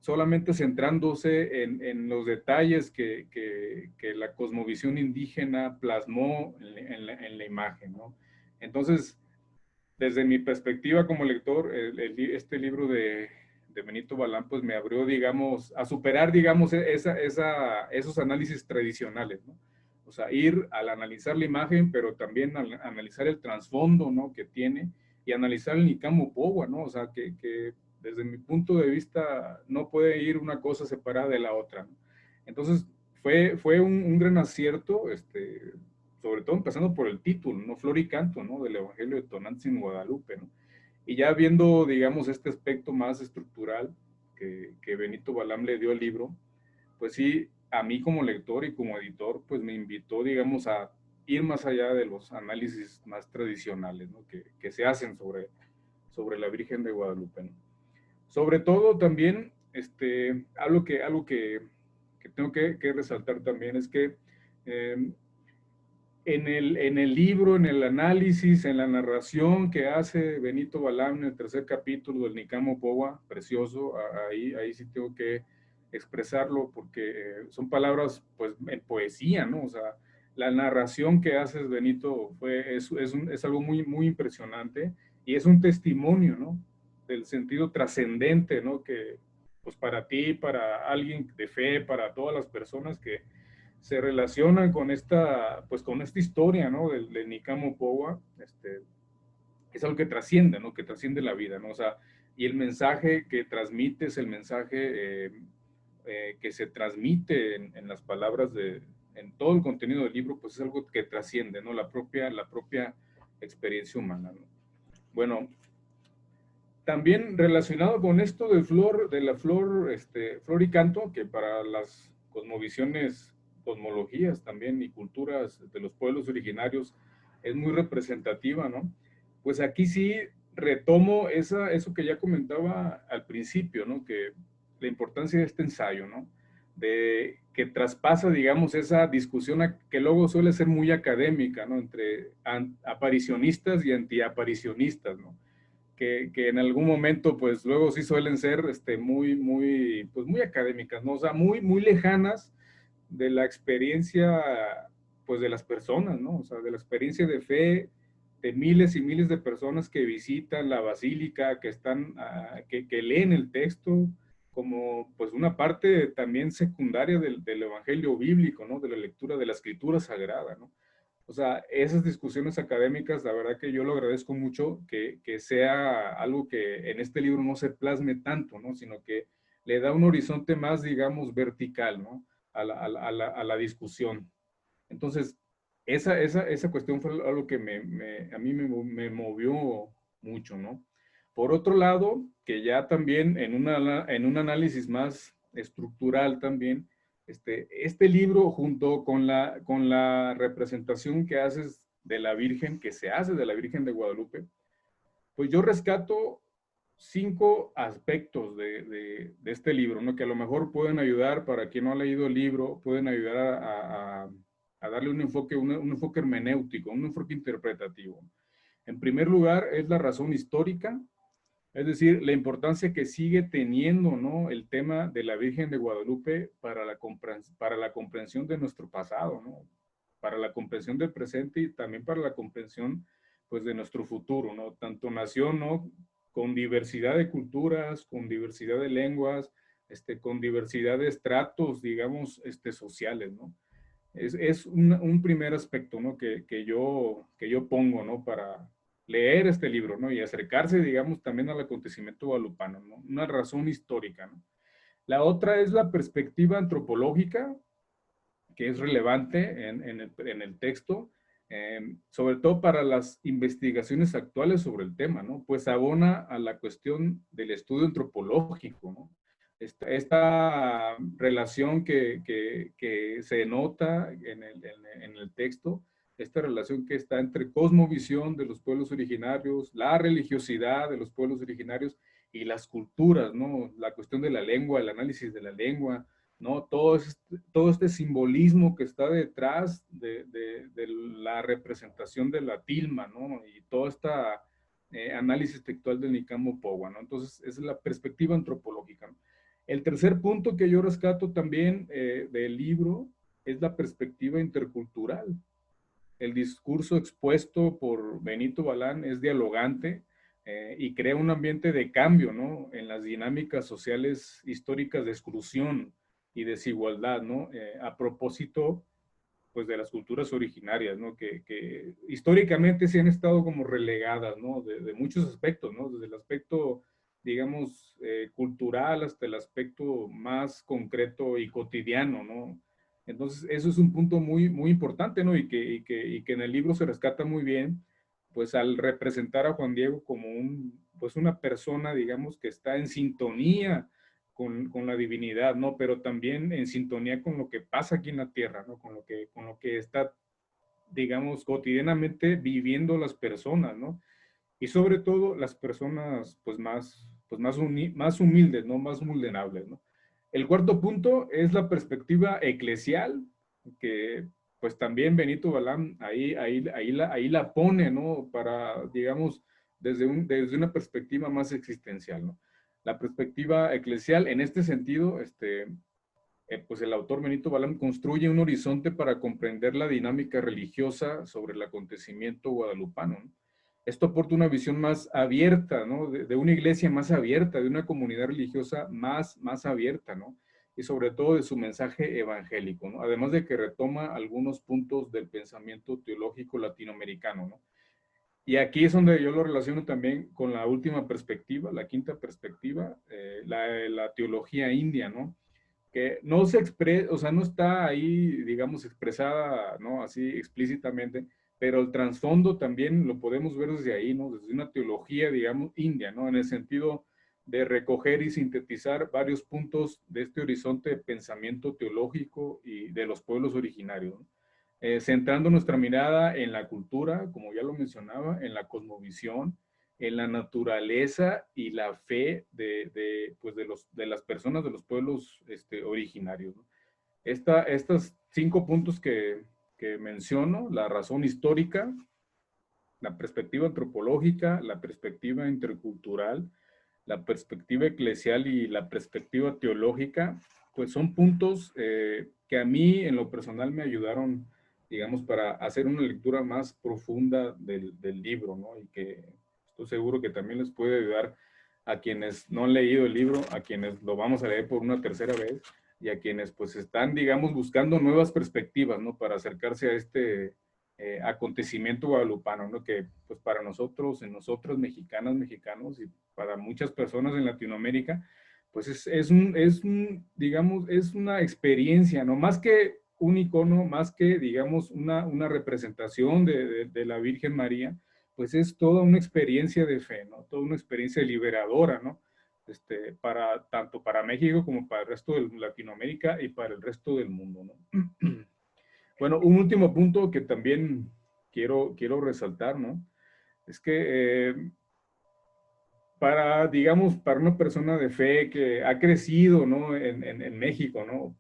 solamente centrándose en los detalles que la cosmovisión indígena plasmó en la imagen, ¿no? Entonces, desde mi perspectiva como lector, este libro de Benito Balán, pues me abrió, digamos, a superar, digamos, esos análisis tradicionales, ¿no? O sea, ir al analizar la imagen, pero también al analizar el trasfondo, ¿no?, que tiene, y analizar el Nicamo Pogua, ¿no? O sea, que desde mi punto de vista no puede ir una cosa separada de la otra, ¿no? Entonces, fue un gran acierto, sobre todo empezando por el título, ¿no? Flor y Canto, ¿no? Del Evangelio de Tonantzin Guadalupe, ¿no? Y ya viendo, digamos, este aspecto más estructural que Benito Balán le dio al libro, pues sí, a mí como lector y como editor, pues me invitó, digamos, a ir más allá de los análisis más tradicionales, ¿no?, que se hacen sobre la Virgen de Guadalupe, ¿no? Sobre todo también, algo que tengo que resaltar también es que en el libro, en el análisis, en la narración que hace Benito Balán en el tercer capítulo del Nicamo Pogua, precioso, ahí sí tengo que expresarlo porque son palabras, pues, en poesía, ¿no? O sea, la narración que haces, Benito, es algo muy, muy impresionante y es un testimonio, ¿no?, del sentido trascendente, ¿no?, que, pues, para ti, para alguien de fe, para todas las personas que se relacionan con esta historia, ¿no?, del Nicamo Pogua, es algo que trasciende, ¿no?, que trasciende la vida, ¿no? O sea, y el mensaje que transmite es el mensaje que se transmite en las palabras en todo el contenido del libro, pues es algo que trasciende, ¿no?, la propia experiencia humana, ¿no? Bueno, también relacionado con esto de la flor, flor y canto, que para las cosmologías también y culturas de los pueblos originarios es muy representativa, ¿no? Pues aquí sí retomo eso que ya comentaba al principio, ¿no? Que la importancia de este ensayo, ¿no? De que traspasa, digamos, esa discusión que luego suele ser muy académica, ¿no? Entre aparicionistas y antiaparicionistas, ¿no? Que en algún momento, pues luego sí suelen ser pues muy académicas, ¿no? O sea, muy, muy lejanas de la experiencia, pues, de las personas, ¿no? O sea, de la experiencia de fe de miles y miles de personas que visitan la basílica, que leen el texto como, pues, una parte también secundaria del evangelio bíblico, ¿no? De la lectura de la escritura sagrada, ¿no? O sea, esas discusiones académicas, la verdad que yo lo agradezco mucho, que sea algo que en este libro no se plasme tanto, ¿no? Sino que le da un horizonte más, digamos, vertical, ¿no? a la discusión. Entonces, esa cuestión fue algo que a mí me movió mucho, ¿no? Por otro lado, que ya también en un análisis más estructural también, este libro junto con la representación que haces de la Virgen, que se hace de la Virgen de Guadalupe, pues yo rescato 5 aspectos de este libro, ¿no? Que a lo mejor pueden ayudar, para quien no ha leído el libro, pueden ayudar a darle un enfoque hermenéutico, un enfoque interpretativo. En primer lugar, es la razón histórica, es decir, la importancia que sigue teniendo, ¿no?, el tema de la Virgen de Guadalupe para la comprensión de nuestro pasado, ¿no?, para la comprensión del presente y también para la comprensión, pues, de nuestro futuro, ¿no? Tanto nación, ¿no?, con diversidad de culturas, con diversidad de lenguas, con diversidad de estratos, digamos, sociales, ¿no? Es un primer aspecto, ¿no?, que yo pongo, ¿no?, para leer este libro, ¿no?, y acercarse, digamos, también al acontecimiento guadalupano, ¿no? Una razón histórica, ¿no? La otra es la perspectiva antropológica, que es relevante en el texto, sobre todo para las investigaciones actuales sobre el tema, ¿no? Pues abona a la cuestión del estudio antropológico, ¿no? Esta relación que se nota en el texto, esta relación que está entre cosmovisión de los pueblos originarios, la religiosidad de los pueblos originarios y las culturas, ¿no? La cuestión de la lengua, el análisis de la lengua, ¿no? Todo este simbolismo que está detrás de la representación de la tilma, ¿no? Y todo este análisis textual del Nicamo Pogua, ¿no? Entonces, esa es la perspectiva antropológica, ¿no? El tercer punto que yo rescato también del libro es la perspectiva intercultural. El discurso expuesto por Benito Balán es dialogante y crea un ambiente de cambio, ¿no?, en las dinámicas sociales históricas de exclusión y desigualdad, ¿no? A propósito, pues, de las culturas originarias, ¿no?, que históricamente se han estado como relegadas, ¿no?, de muchos aspectos, ¿no?, desde el aspecto, digamos, cultural hasta el aspecto más concreto y cotidiano, ¿no? Entonces, eso es un punto muy, muy importante, ¿no? Y que en el libro se rescata muy bien, pues, al representar a Juan Diego como pues, una persona, digamos, que está en sintonía con la divinidad, ¿no? Pero también en sintonía con lo que pasa aquí en la tierra, ¿no? Con lo que está, digamos, cotidianamente viviendo las personas, ¿no? Y sobre todo las personas, pues, más humildes, ¿no? Más vulnerables, ¿no? El cuarto punto es la perspectiva eclesial, que pues también Benito Balán ahí la pone, ¿no? Para, digamos, desde una perspectiva más existencial, ¿no? La perspectiva eclesial, en este sentido, pues el autor Benito Balán construye un horizonte para comprender la dinámica religiosa sobre el acontecimiento guadalupano, ¿no? Esto aporta una visión más abierta, ¿no? De una iglesia más abierta, de una comunidad religiosa más abierta, ¿no? Y sobre todo de su mensaje evangélico, ¿no? Además de que retoma algunos puntos del pensamiento teológico latinoamericano, ¿no? Y aquí es donde yo lo relaciono también con la última perspectiva, la quinta perspectiva, la teología india, ¿no? Que no se expresa, o sea, no está ahí, digamos, expresada, ¿no?, así explícitamente, pero el trasfondo también lo podemos ver desde ahí, ¿no? Desde una teología, digamos, india, ¿no? En el sentido de recoger y sintetizar varios puntos de este horizonte de pensamiento teológico y de los pueblos originarios, ¿no? Centrando nuestra mirada en la cultura, como ya lo mencionaba, en la cosmovisión, en la naturaleza y la fe pues de las personas de los pueblos originarios, ¿no? Estos 5 puntos que menciono, la razón histórica, la perspectiva antropológica, la perspectiva intercultural, la perspectiva eclesial y la perspectiva teológica, pues son puntos que a mí en lo personal me ayudaron, digamos, para hacer una lectura más profunda del libro, ¿no? Y que estoy seguro que también les puede ayudar a quienes no han leído el libro, a quienes lo vamos a leer por una tercera vez y a quienes pues están, digamos, buscando nuevas perspectivas, ¿no? Para acercarse a este acontecimiento guadalupano, ¿no? Que pues para nosotros, en nosotros mexicanas, mexicanos y para muchas personas en Latinoamérica, pues digamos, es una experiencia, ¿no? Más que un icono, más que, digamos, una representación de la Virgen María, pues es toda una experiencia de fe, ¿no? Toda una experiencia liberadora, ¿no? Tanto para México como para el resto de Latinoamérica y para el resto del mundo, ¿no? Bueno, un último punto que también quiero resaltar, ¿no? Es que digamos, para una persona de fe que ha crecido, ¿no? En México, ¿no?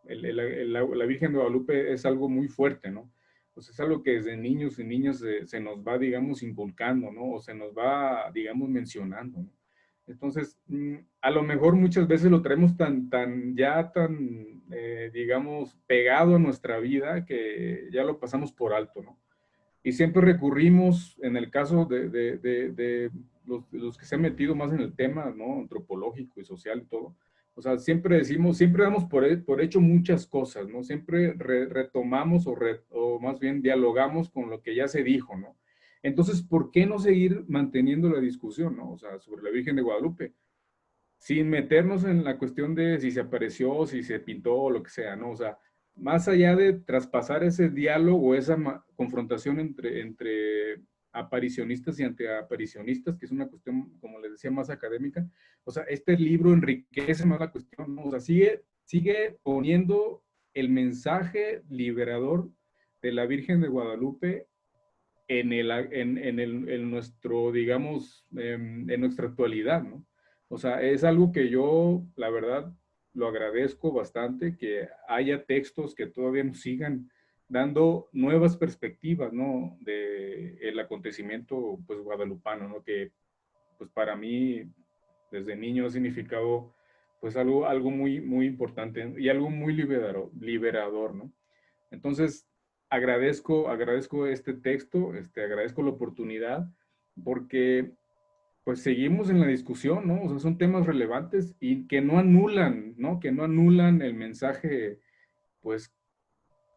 La Virgen de Guadalupe es algo muy fuerte, ¿no? Pues es algo que desde niños y niñas se nos va, digamos, inculcando, ¿no? O se nos va, digamos, mencionando, ¿no? Entonces, a lo mejor muchas veces lo traemos digamos, pegado a nuestra vida que ya lo pasamos por alto, ¿no? Y siempre recurrimos, en el caso de los que se han metido más en el tema, ¿no? Antropológico y social y todo, o sea, siempre damos por hecho muchas cosas, ¿no? Siempre retomamos o más bien dialogamos con lo que ya se dijo, ¿no? Entonces, ¿por qué no seguir manteniendo la discusión, ¿no? O sea, sobre la Virgen de Guadalupe, sin meternos en la cuestión de si se apareció, si se pintó o lo que sea, ¿no? O sea, más allá de traspasar ese diálogo, esa confrontación entre aparicionistas y antiaparicionistas, que es una cuestión, como les decía, más académica, o sea, este libro enriquece más la cuestión, ¿no? O sea, sigue poniendo el mensaje liberador de la Virgen de Guadalupe en nuestro, digamos, en nuestra actualidad, ¿no? O sea, es algo que yo, la verdad, lo agradezco bastante, que haya textos que todavía nos sigan dando nuevas perspectivas, ¿no? De el acontecimiento, pues, guadalupano, ¿no? Que, pues, para mí, desde niño ha significado, pues, algo muy, muy importante y algo muy liberador, ¿no? Entonces, agradezco este texto, agradezco la oportunidad, porque pues seguimos en la discusión, ¿no? O sea, son temas relevantes y que no anulan, ¿no? Que no anulan el mensaje, pues,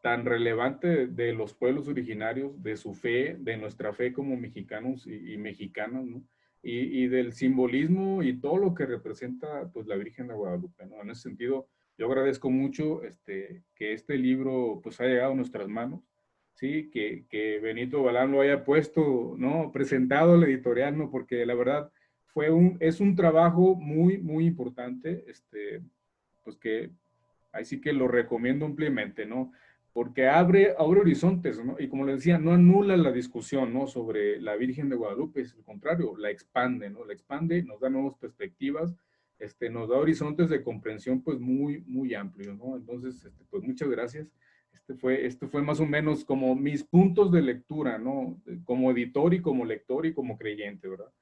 tan relevante de los pueblos originarios, de su fe, de nuestra fe como mexicanos y mexicanas, ¿no? Y del simbolismo y todo lo que representa, pues, la Virgen de Guadalupe, ¿no? En ese sentido, yo agradezco mucho que este libro, pues, haya llegado a nuestras manos, ¿sí? Que Benito Balán lo haya puesto, ¿no? Presentado a la editorial, ¿no? Porque la verdad es un trabajo muy, muy importante, pues que ahí sí que lo recomiendo ampliamente, ¿no? Porque abre horizontes, ¿no? Y como les decía, no anula la discusión, ¿no? Sobre la Virgen de Guadalupe, es al contrario, la expande, ¿no? La expande, nos da nuevas perspectivas, nos da horizontes de comprensión, pues, muy, muy amplios, ¿no? Entonces, pues, muchas gracias. Esto fue más o menos como mis puntos de lectura, ¿no? Como editor y como lector y como creyente, ¿verdad?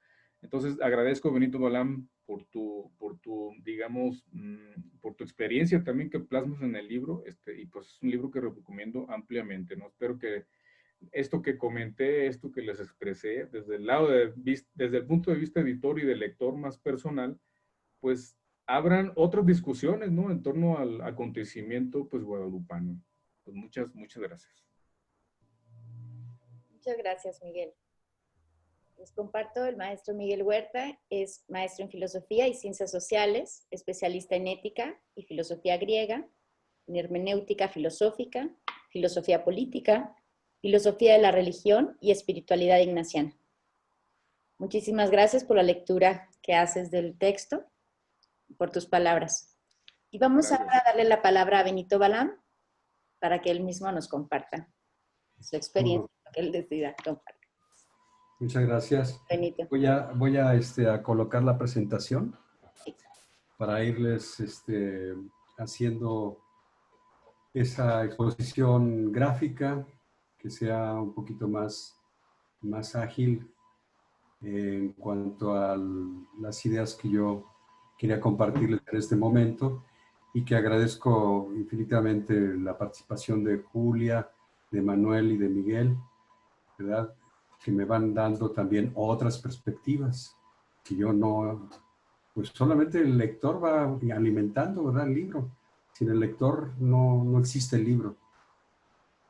Entonces, agradezco, Benito Balán, digamos, por tu experiencia también que plasmas en el libro, y pues es un libro que recomiendo ampliamente, ¿no? Espero que esto que comenté, esto que les expresé, desde el punto de vista editor y de lector más personal, pues abran otras discusiones, ¿no? En torno al acontecimiento, pues, guadalupano. Pues muchas gracias. Muchas gracias, Miguel. Les comparto, el maestro Miguel Huerta es maestro en filosofía y ciencias sociales, especialista en ética y filosofía griega, en hermenéutica filosófica, filosofía política, filosofía de la religión y espiritualidad ignaciana. Muchísimas gracias por la lectura que haces del texto y por tus palabras. Y vamos ahora a darle la palabra a Benito Balán para que él mismo nos comparta su experiencia, lo que él decida compartir. Muchas gracias. Benito. Voy a colocar la presentación para irles haciendo esa exposición gráfica que sea un poquito más ágil en cuanto a las ideas que yo quería compartirles en este momento, y que agradezco infinitamente la participación de Julia, de Manuel y de Miguel, ¿verdad? Que me van dando también otras perspectivas que yo no, pues solamente el lector va alimentando, ¿verdad? El libro. Sin el lector no existe el libro.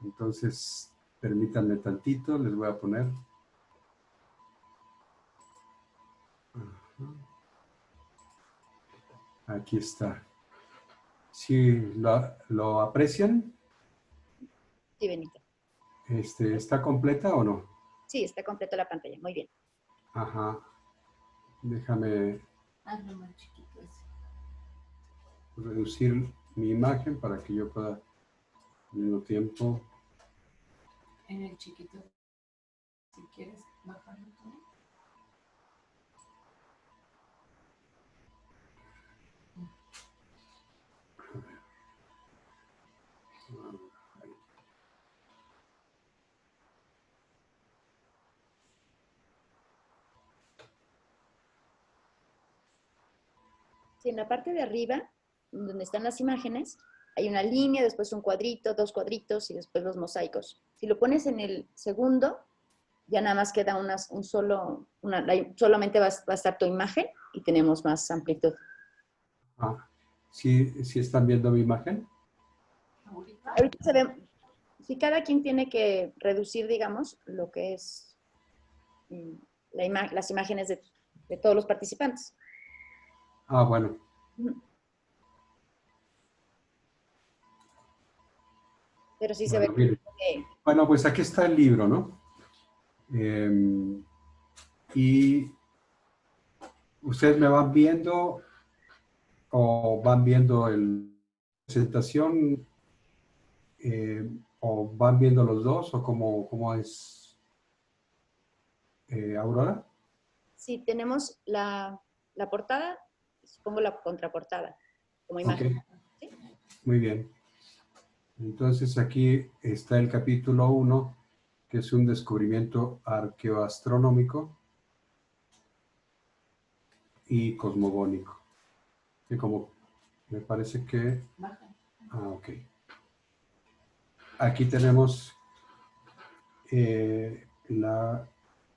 Entonces, permítanme tantito, les voy a poner. Aquí está. ¿Sí lo aprecian? Sí, Benito. ¿Está completa o no? Sí, está completa la pantalla. Muy bien. Ajá. Déjame Hazlo más chiquito ese. reducir mi imagen para que yo pueda al mismo tiempo. En el chiquito, si quieres bajarlo todo. Sí, en la parte de arriba, donde están las imágenes, hay una línea, después un cuadrito, dos cuadritos y después los mosaicos. Si lo pones en el segundo, ya nada más queda solamente va a estar tu imagen y tenemos más amplitud. Ah, ¿sí están viendo mi imagen? Ahorita. Ahorita se ve, si cada quien tiene que reducir, digamos, lo que es las imágenes de todos los participantes. Ah, bueno. Pero sí se Bueno, ve mire. Bueno, pues aquí está el libro, ¿no? Y ustedes me van viendo o van viendo la presentación o van viendo los dos o cómo es, Aurora. Sí, tenemos la portada, supongo la contraportada, como imagen. Ok, ¿Sí? muy bien. Entonces aquí está el capítulo 1, que es un descubrimiento arqueoastronómico y cosmogónico. Que como me parece que... Baja. Ah, ok. Aquí tenemos la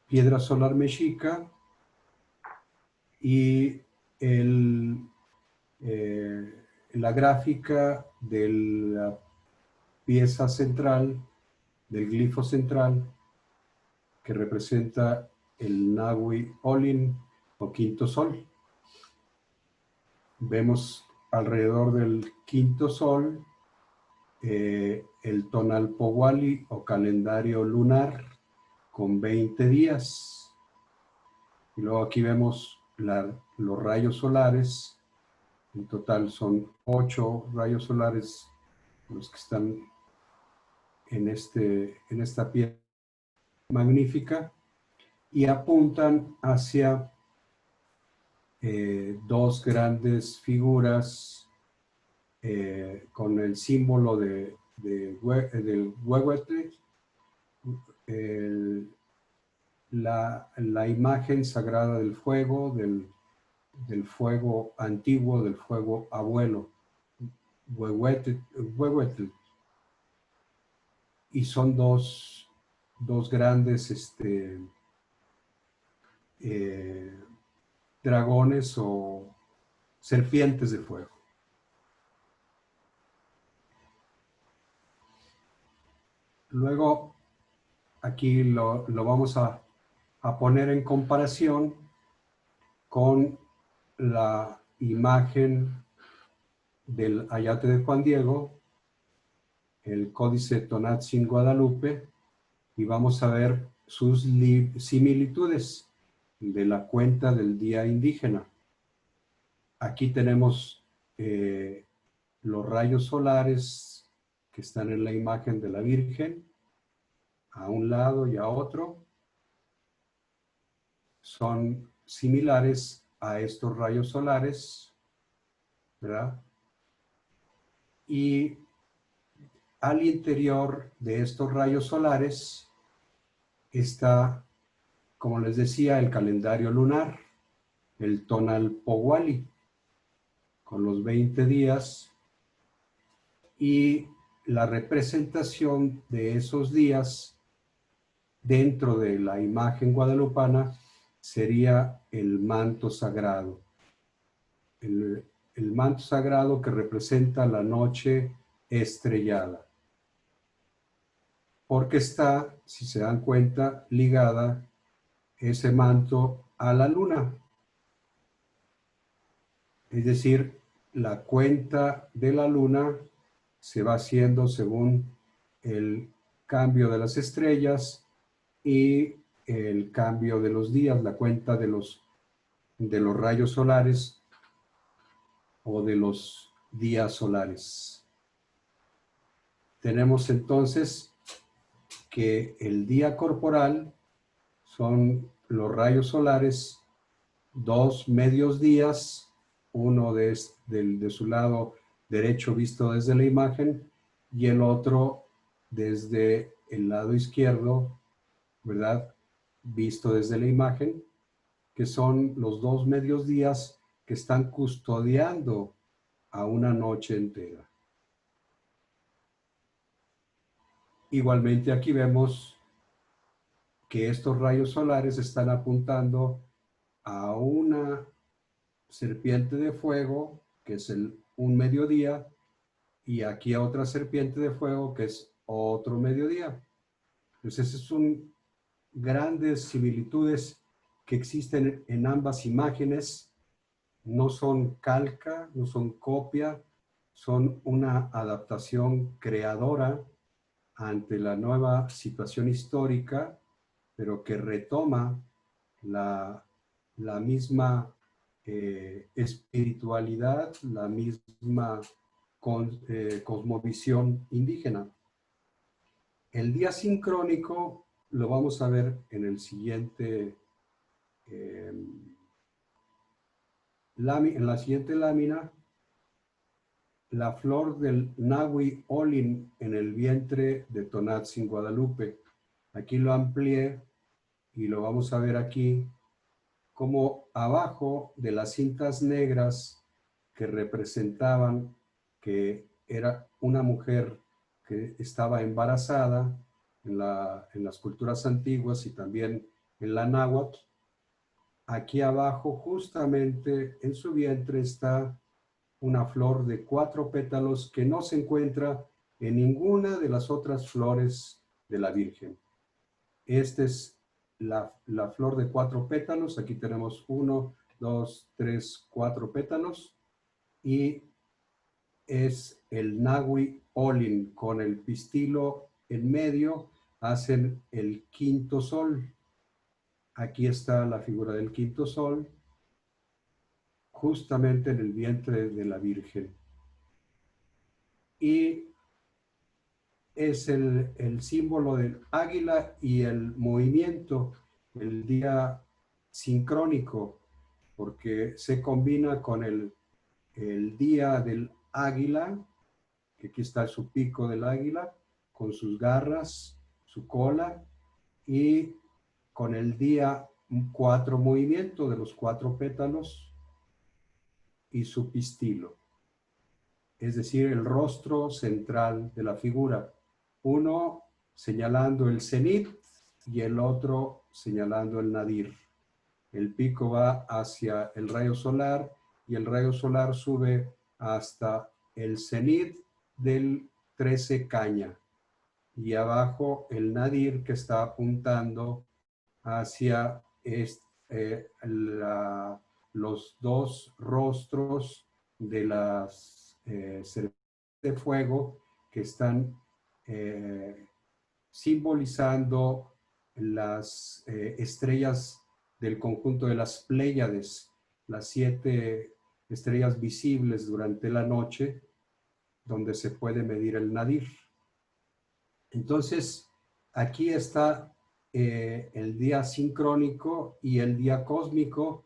piedra solar mexica y la gráfica de la pieza central, del glifo central, que representa el Nahui Olin o quinto sol. Vemos alrededor del quinto sol el Tonalpowali o calendario lunar con 20 días. Y luego aquí vemos los rayos solares. En total son 8 rayos solares los que están en esta pieza magnífica y apuntan hacia dos grandes figuras con el símbolo del Huehuetle, la imagen sagrada del fuego, del fuego antiguo, del fuego abuelo, Huehuetle. Y son dos grandes dragones o serpientes de fuego. Luego, aquí lo vamos a poner en comparación con la imagen del Ayate de Juan Diego, el Códice Tonatzin Guadalupe, y vamos a ver sus similitudes de la cuenta del día indígena. Aquí tenemos los rayos solares que están en la imagen de la Virgen, a un lado y a otro. Son similares a estos rayos solares, ¿verdad? Y al interior de estos rayos solares está, como les decía, el calendario lunar, el Tonalpowali, con los 20 días, y la representación de esos días dentro de la imagen guadalupana sería el manto sagrado. El manto sagrado que representa la noche estrellada. Porque está, si se dan cuenta, ligada ese manto a la luna. Es decir, la cuenta de la luna se va haciendo según el cambio de las estrellas y el cambio de los días, la cuenta de los rayos solares o de los días solares. Tenemos entonces que el día corporal son los rayos solares, 2 medios días, uno de su lado derecho visto desde la imagen y el otro desde el lado izquierdo, ¿verdad? Visto desde la imagen, que son los 2 medios días que están custodiando a una noche entera. Igualmente aquí vemos que estos rayos solares están apuntando a una serpiente de fuego, que es un mediodía, y aquí a otra serpiente de fuego, que es otro mediodía. Entonces, esas son grandes similitudes que existen en ambas imágenes. No son calca, no son copia, son una adaptación creadora ante la nueva situación histórica, pero que retoma la misma espiritualidad, la misma cosmovisión indígena. El día sincrónico lo vamos a ver en el siguiente, en la siguiente lámina. La flor del Nahui Olin en el vientre de Tonantzin Guadalupe. Aquí lo amplié y lo vamos a ver aquí, como abajo de las cintas negras que representaban que era una mujer que estaba embarazada en las culturas antiguas y también en la náhuatl. Aquí abajo, justamente en su vientre, está una flor de 4 pétalos que no se encuentra en ninguna de las otras flores de la Virgen. Esta es la flor de 4 pétalos. Aquí tenemos 1, 2, 3, 4 pétalos. Y es el Nahui Olin con el pistilo en medio. Hacen el quinto sol. Aquí está la figura del quinto sol, justamente en el vientre de la Virgen. Y es el símbolo del águila y el movimiento, el día sincrónico, porque se combina con el día del águila, que aquí está su pico del águila, con sus garras, su cola, y con el día 4 movimiento de los 4 pétalos y su pistilo. Es decir, el rostro central de la figura. Uno señalando el cenit y el otro señalando el nadir. El pico va hacia el rayo solar y el rayo solar sube hasta el cenit del 13 caña. Y abajo el nadir que está apuntando hacia los 2 rostros de las serpientes de fuego que están simbolizando las estrellas del conjunto de las Pléyades, las 7 estrellas visibles durante la noche, donde se puede medir el nadir. Entonces, aquí está el día sincrónico y el día cósmico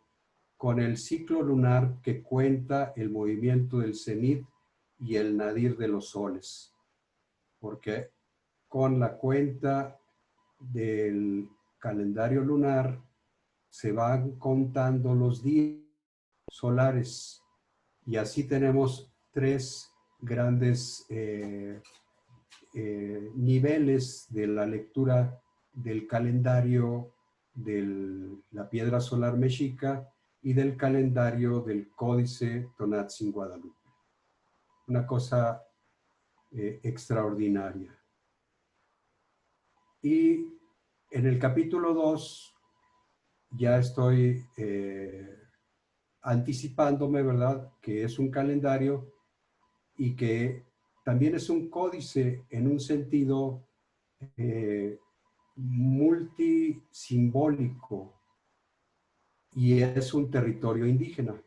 con el ciclo lunar que cuenta el movimiento del cenit y el nadir de los soles. Porque con la cuenta del calendario lunar se van contando los días solares y así tenemos 3 grandes niveles de la lectura del calendario de la piedra solar mexica y del calendario del códice Tonantzin Guadalupe. Una cosa extraordinaria. Y en el capítulo 2 ya estoy anticipándome, ¿verdad?, que es un calendario y que también es un códice en un sentido multisimbólico, y es un territorio indígena,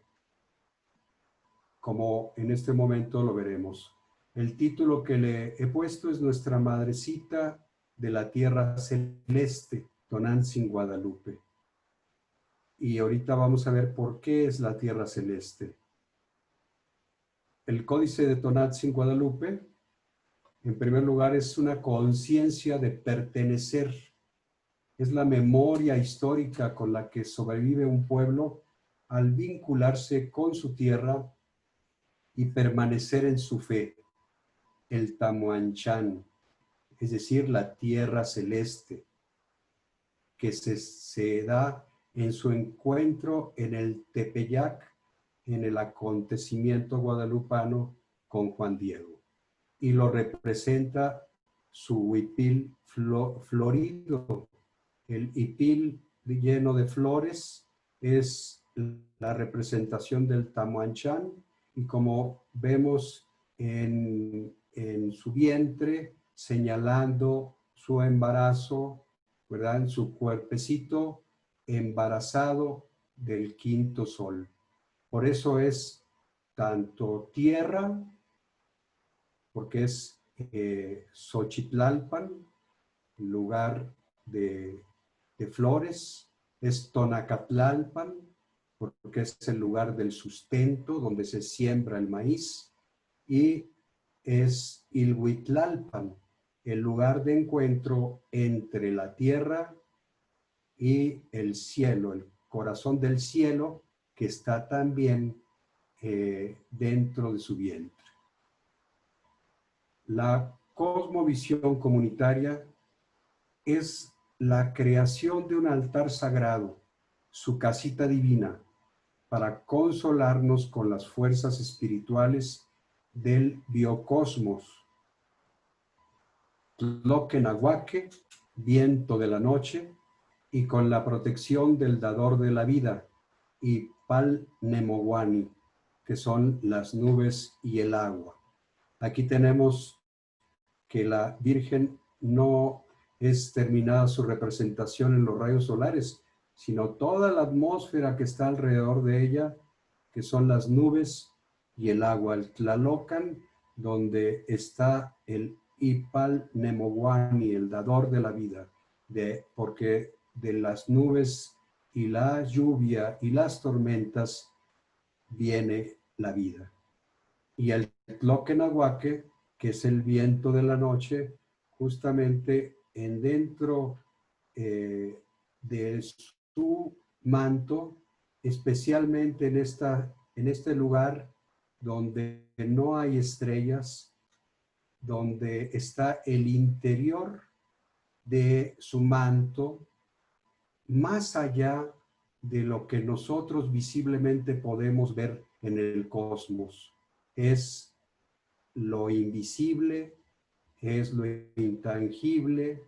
como en este momento lo veremos. El título que le he puesto es Nuestra Madrecita de la Tierra Celeste, Tonantzin Guadalupe. Y ahorita vamos a ver por qué es la Tierra Celeste. El Códice de Tonantzin Guadalupe, en primer lugar, es una conciencia de pertenecer. Es la memoria histórica con la que sobrevive un pueblo al vincularse con su tierra y permanecer en su fe, el Tamuanchán, es decir, la tierra celeste, que se da en su encuentro en el Tepeyac, en el acontecimiento guadalupano con Juan Diego. Y lo representa su huipil florido. El hipil lleno de flores es la representación del Tamuanchán, y como vemos en su vientre, señalando su embarazo, ¿verdad?, en su cuerpecito embarazado del quinto sol. Por eso es tanto tierra, porque es Xochitlalpan, lugar de flores, es Tonacatlalpan, porque es el lugar del sustento, donde se siembra el maíz, y es Ilhuitlalpan, el lugar de encuentro entre la tierra y el cielo, el corazón del cielo, que está también dentro de su vientre. La cosmovisión comunitaria es la creación de un altar sagrado, su casita divina, para consolarnos con las fuerzas espirituales del biocosmos. Tloquenahuaque, viento de la noche, y con la protección del dador de la vida, y Palnemoguani, que son las nubes y el agua. Aquí tenemos que la Virgen no es terminada su representación en los rayos solares, sino toda la atmósfera que está alrededor de ella, que son las nubes y el agua, el Tlalocan, donde está el Ipal Nemoguani, el dador de la vida, porque de las nubes y la lluvia y las tormentas viene la vida. Y el Tloquenahuaque, que es el viento de la noche, justamente en dentro de su manto, especialmente en este lugar donde no hay estrellas, donde está el interior de su manto, más allá de lo que nosotros visiblemente podemos ver en el cosmos. Es lo invisible, es lo intangible,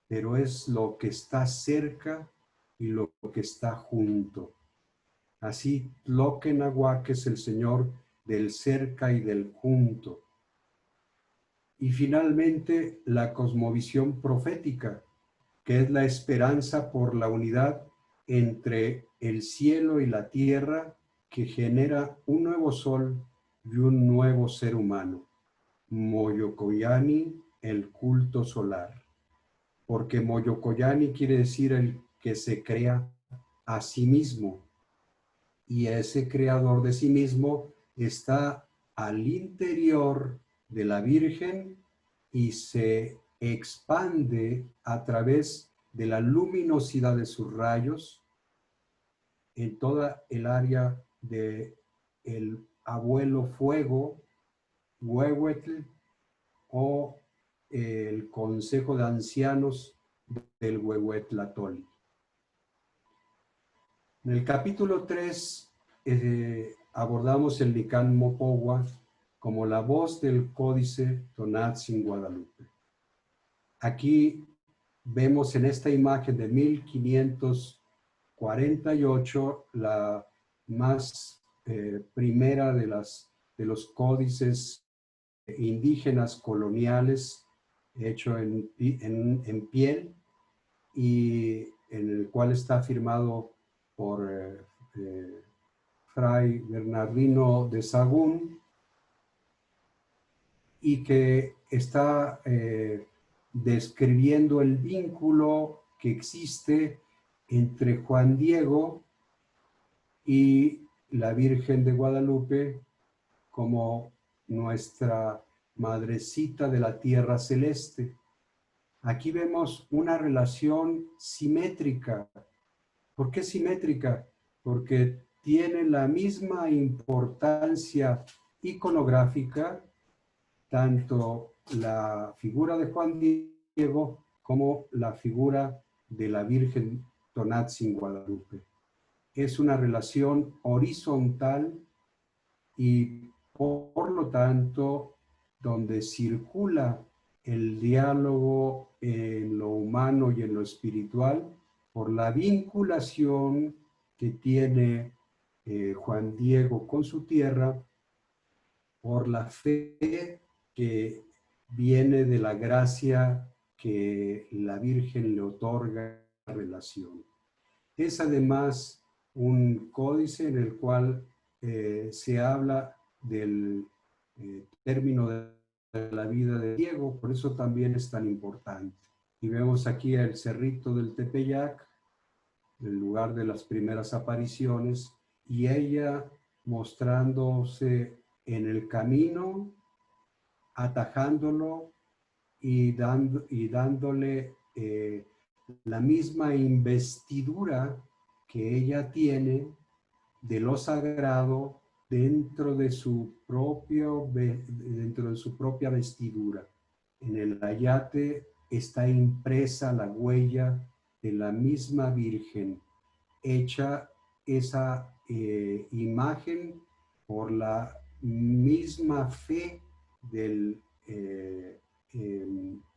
pero es lo que está cerca y lo que está junto. Así, Tloquenahuaque es el Señor del cerca y del junto. Y finalmente, la cosmovisión profética, que es la esperanza por la unidad entre el cielo y la tierra, que genera un nuevo sol y un nuevo ser humano. Moyocoyani, el culto solar. Porque Moyocoyani quiere decir el que se crea a sí mismo. Y ese creador de sí mismo está al interior de la Virgen y se expande a través de la luminosidad de sus rayos en toda el área de el abuelo fuego, Huehuetl, o el Consejo de Ancianos del Huehuetlatol. En el capítulo 3 abordamos el Nicán Mopogua como la voz del códice Tonantzin Guadalupe. Aquí vemos en esta imagen de 1548 la más primera de los códices indígenas coloniales hecho en piel y en el cual está firmado por Fray Bernardino de Sahagún y que está describiendo el vínculo que existe entre Juan Diego y la Virgen de Guadalupe como nuestra madrecita de la tierra celeste. Aquí vemos una relación simétrica. ¿Por qué simétrica? Porque tiene la misma importancia iconográfica, tanto la figura de Juan Diego como la figura de la Virgen Tonatzin Guadalupe. Es una relación horizontal y por lo tanto donde circula el diálogo en lo humano y en lo espiritual por la vinculación que tiene Juan Diego con su tierra, por la fe que viene de la gracia que la Virgen le otorga a la relación. Es además un códice en el cual se habla del término de la vida de Diego, por eso también es tan importante. Y vemos aquí el cerrito del Tepeyac, el lugar de las primeras apariciones, y ella mostrándose en el camino, atajándolo y dándole la misma investidura que ella tiene de lo sagrado dentro de su propia vestidura. En el ayate está impresa la huella de la misma Virgen, hecha esa imagen por la misma fe del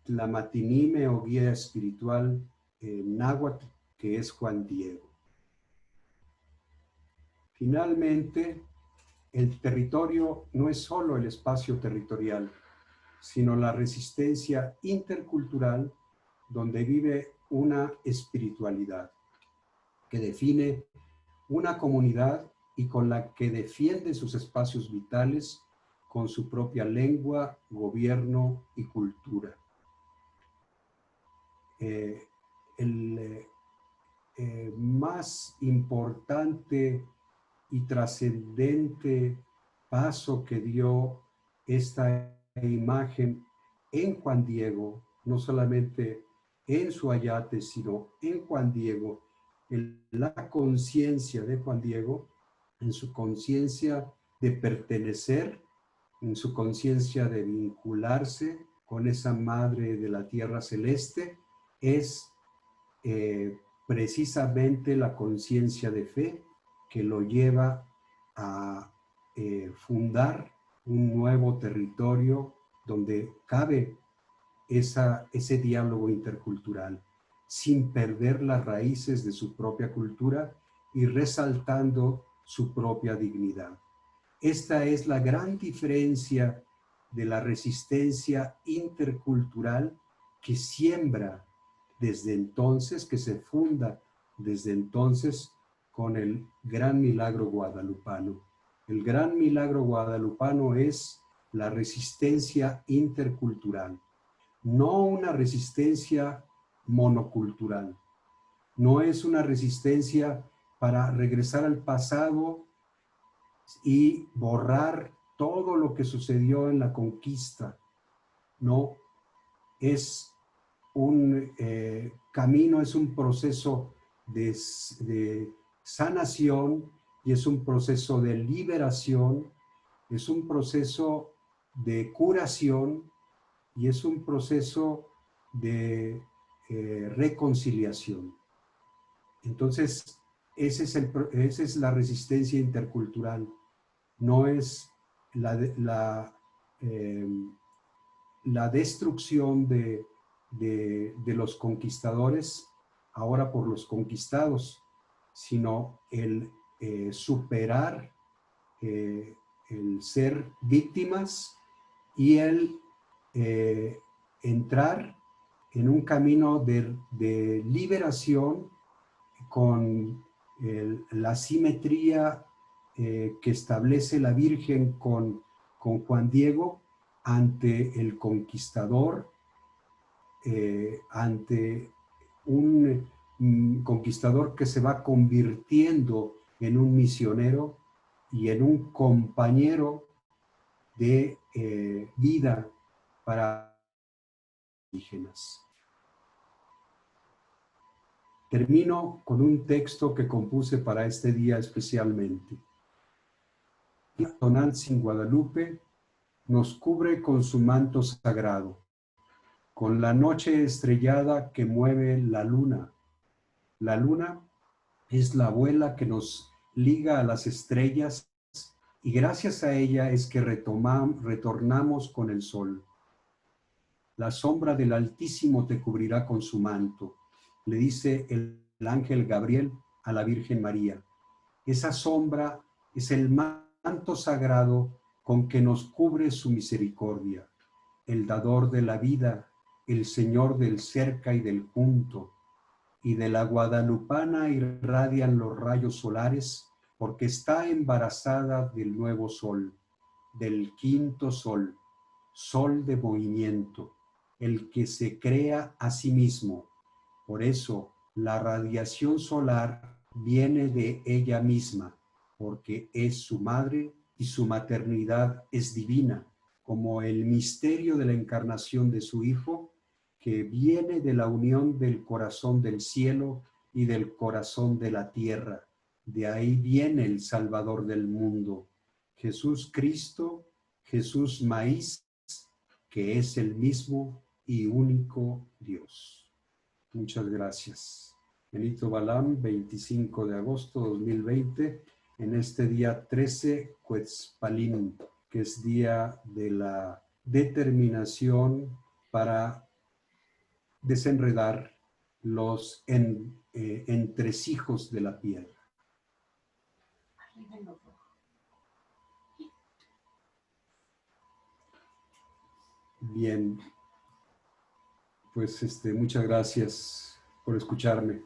Tlamatinime o guía espiritual náhuatl, que es Juan Diego. Finalmente, el territorio no es solo el espacio territorial, sino la resistencia intercultural donde vive una espiritualidad que define una comunidad y con la que defiende sus espacios vitales con su propia lengua, gobierno y cultura. El más importante y trascendente paso que dio esta imagen en Juan Diego, no solamente en su ayate, sino en Juan Diego, en la conciencia de Juan Diego, en su conciencia de pertenecer, en su conciencia de vincularse con esa madre de la tierra celeste, es precisamente la conciencia de fe que lo lleva a fundar un nuevo territorio donde cabe ese diálogo intercultural, sin perder las raíces de su propia cultura y resaltando su propia dignidad. Esta es la gran diferencia de la resistencia intercultural que siembra desde entonces, que se funda desde entonces con el gran milagro guadalupano. El gran milagro guadalupano es la resistencia intercultural, no una resistencia monocultural. No es una resistencia para regresar al pasado y borrar todo lo que sucedió en la conquista. No, es un camino, es un proceso de sanación y es un proceso de liberación, es un proceso de curación y es un proceso de reconciliación. Entonces, esa es la resistencia intercultural, no es la destrucción de los conquistadores ahora por los conquistados, sino el superar el ser víctimas y el entrar en un camino de liberación con la simetría que establece la Virgen con Juan Diego ante el conquistador, ante un conquistador que se va convirtiendo en un misionero y en un compañero de vida para indígenas. Termino con un texto que compuse para este día especialmente. La tonal sin Guadalupe nos cubre con su manto sagrado, con la noche estrellada que mueve la luna. La luna es la abuela que nos liga a las estrellas y gracias a ella es que retornamos con el sol. La sombra del Altísimo te cubrirá con su manto, le dice el ángel Gabriel a la Virgen María. Esa sombra es el manto sagrado con que nos cubre su misericordia, el dador de la vida, el Señor del cerca y del junto, y de la guadalupana irradian los rayos solares, porque está embarazada del nuevo sol, del quinto sol, sol de movimiento, el que se crea a sí mismo. Por eso, la radiación solar viene de ella misma, porque es su madre y su maternidad es divina, como el misterio de la encarnación de su Hijo, que viene de la unión del corazón del cielo y del corazón de la tierra. De ahí viene el Salvador del mundo, Jesús Cristo, Jesús Maíz, que es el mismo y único Dios. Muchas gracias. Benito Balam, 25 de agosto de 2020, en este día 13, Cuetzpalín, que es día de la determinación para desenredar los entresijos de la piedra. Bien, pues muchas gracias por escucharme.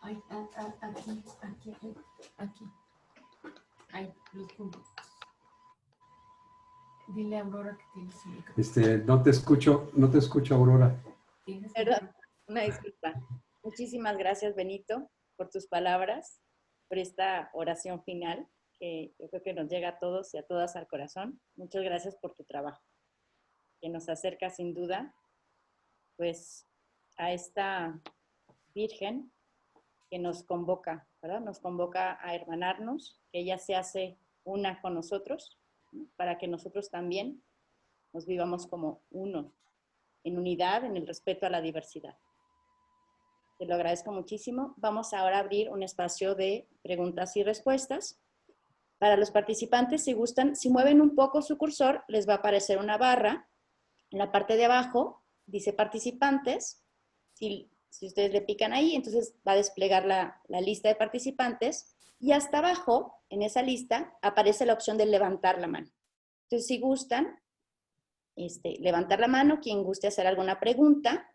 Ay, aquí. Ay, los puntos. Dile a Aurora que tienes su micrófono. No te escucho, Aurora. Perdón, una disculpa. Muchísimas gracias, Benito, por tus palabras, por esta oración final, que yo creo que nos llega a todos y a todas al corazón. Muchas gracias por tu trabajo, que nos acerca sin duda, pues, a esta Virgen que nos convoca, ¿verdad? Nos convoca a hermanarnos, que ella se hace una con nosotros, ¿no? Para que nosotros también nos vivamos como uno, en unidad, en el respeto a la diversidad. Te lo agradezco muchísimo. Vamos ahora a abrir un espacio de preguntas y respuestas. Para los participantes, si gustan, si mueven un poco su cursor, les va a aparecer una barra. En la parte de abajo dice participantes. Si ustedes le pican ahí, entonces va a desplegar la lista de participantes. Y hasta abajo, en esa lista, aparece la opción de levantar la mano. Entonces, si gustan, levantar la mano, quien guste hacer alguna pregunta.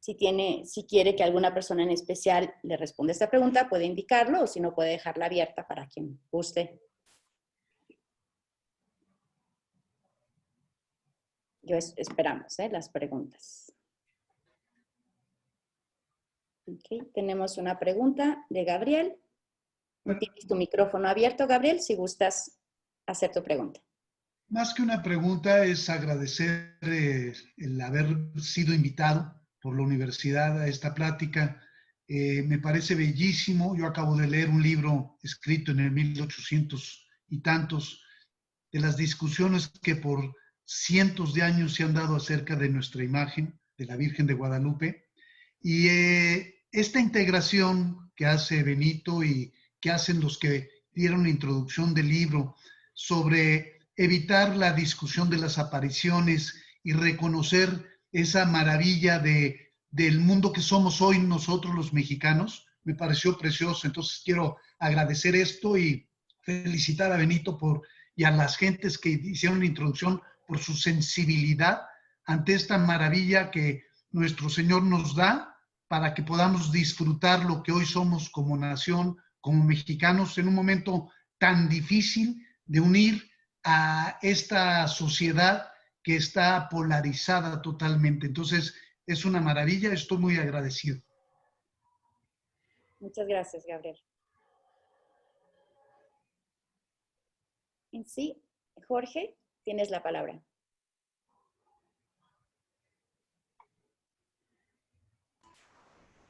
Si quiere que alguna persona en especial le responda esta pregunta, puede indicarlo, o si no, puede dejarla abierta para quien guste. Esperamos las preguntas. Okay, tenemos una pregunta de Gabriel. Tienes tu micrófono abierto, Gabriel, si gustas hacer tu pregunta. Más que una pregunta, es agradecer el haber sido invitado por la universidad a esta plática. Me parece bellísimo. Yo acabo de leer un libro escrito en el 1800 y tantos de las discusiones que por cientos de años se han dado acerca de nuestra imagen, de la Virgen de Guadalupe. Y esta integración que hace Benito y que hacen los que dieron la introducción del libro sobre evitar la discusión de las apariciones y reconocer esa maravilla del mundo que somos hoy nosotros los mexicanos, me pareció precioso. Entonces quiero agradecer esto y felicitar a Benito y a las gentes que hicieron la introducción por su sensibilidad ante esta maravilla que nuestro Señor nos da para que podamos disfrutar lo que hoy somos como nación, como mexicanos, en un momento tan difícil de unir a esta sociedad que está polarizada totalmente. Entonces, es una maravilla, estoy muy agradecido. Muchas gracias, Gabriel. En sí, Jorge, tienes la palabra.